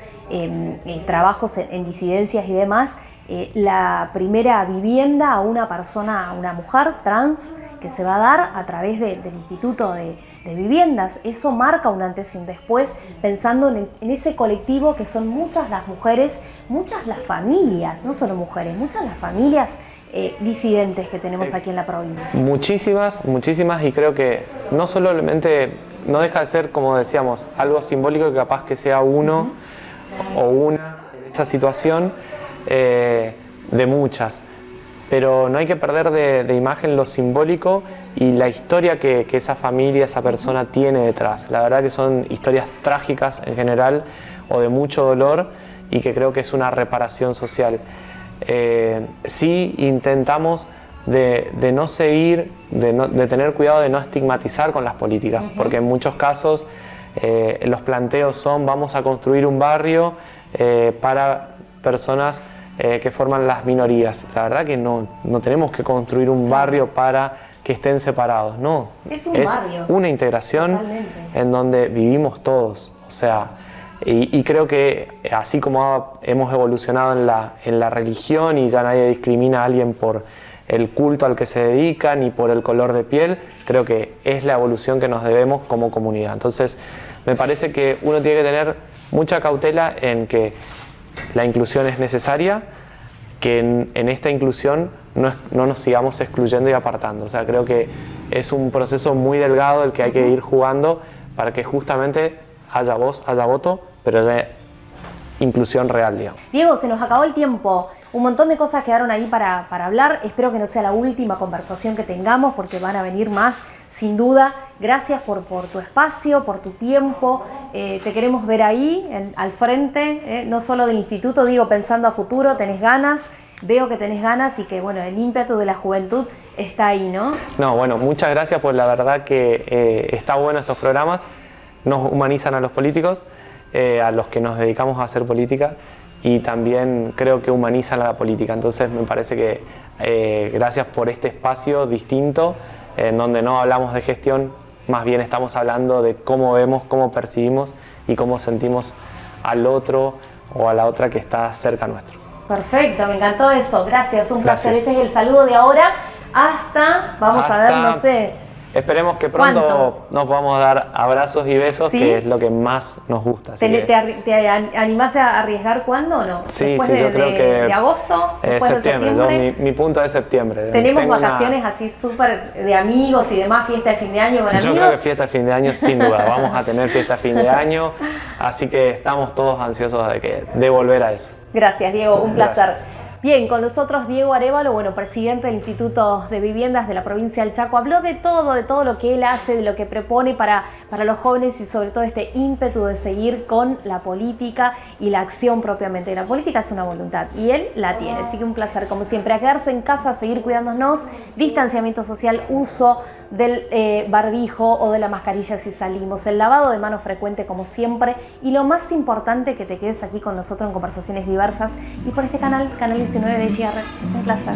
trabajos en disidencias y demás, la primera vivienda a una persona, a una mujer trans, que se va a dar a través del Instituto de Viviendas. Eso marca un antes y un después, pensando en ese colectivo que son muchas las mujeres, muchas las familias, no solo mujeres, muchas las familias disidentes que tenemos aquí en la provincia. Muchísimas, y creo que no solamente, no deja de ser, como decíamos, algo simbólico que capaz que sea uno o una en esa situación, de muchas, pero no hay que perder de imagen lo simbólico y la historia que esa familia, esa persona tiene detrás. La verdad que son historias trágicas en general o de mucho dolor y que creo que es una reparación social. Sí intentamos de no seguir, de tener cuidado de no estigmatizar con las políticas, porque en muchos casos los planteos son: vamos a construir un barrio para personas que forman las minorías. La verdad que no tenemos que construir un barrio para que estén separados, no. Es un barrio. Una integración. Totalmente. En donde vivimos todos. O sea, y creo que así como hemos evolucionado en la religión y ya nadie discrimina a alguien por el culto al que se dedica ni por el color de piel, creo que es la evolución que nos debemos como comunidad. Entonces, me parece que uno tiene que tener mucha cautela en que la inclusión es necesaria, que en esta inclusión no nos sigamos excluyendo y apartando. O sea, creo que es un proceso muy delgado el que hay que ir jugando para que justamente haya voz, haya voto, pero haya inclusión real, digamos. Diego, se nos acabó el tiempo. Un montón de cosas quedaron ahí para hablar. Espero que no sea la última conversación que tengamos, porque van a venir más, sin duda. Gracias por tu espacio, por tu tiempo. Te queremos ver ahí, al frente, no solo del instituto, digo, pensando a futuro. Tenés ganas, veo que tenés ganas y que, bueno, el ímpetu de la juventud está ahí, ¿no? No, bueno, muchas gracias, por la verdad que está bueno estos programas. Nos humanizan a los políticos, a los que nos dedicamos a hacer política, y también creo que humanizan a la política. Entonces me parece que gracias por este espacio distinto, en donde no hablamos de gestión, más bien estamos hablando de cómo vemos, cómo percibimos y cómo sentimos al otro o a la otra que está cerca nuestro. Perfecto, me encantó eso. Gracias, un placer. Gracias. Este es el saludo de ahora vamos a ver, no sé. Esperemos que pronto ¿Cuánto? nos podamos dar abrazos y besos, ¿Sí? que es lo que más nos gusta. ¿Te animás a arriesgar cuándo o no? Sí, ¿Después yo creo que de agosto? ¿Después septiembre. de septiembre? Mi punto es septiembre. ¿Tenemos vacaciones así súper de amigos y demás, fiesta de fin de año con amigos? Yo creo que fiesta de fin de año, sin duda. Vamos a tener fiesta de fin de año, así que estamos todos ansiosos de volver a eso. Gracias, Diego, un placer. Gracias. Bien, con nosotros Diego Arévalo, bueno, presidente del Instituto de Viviendas de la provincia del Chaco. Habló de todo lo que él hace, de lo que propone para los jóvenes y sobre todo este ímpetu de seguir con la política y la acción propiamente. La política es una voluntad y él la tiene, así que un placer como siempre. A quedarse en casa, a seguir cuidándonos, distanciamiento social, uso del barbijo o de la mascarilla si salimos, el lavado de manos frecuente como siempre y lo más importante, que te quedes aquí con nosotros en conversaciones diversas y por este canal 19 de GR. Un placer.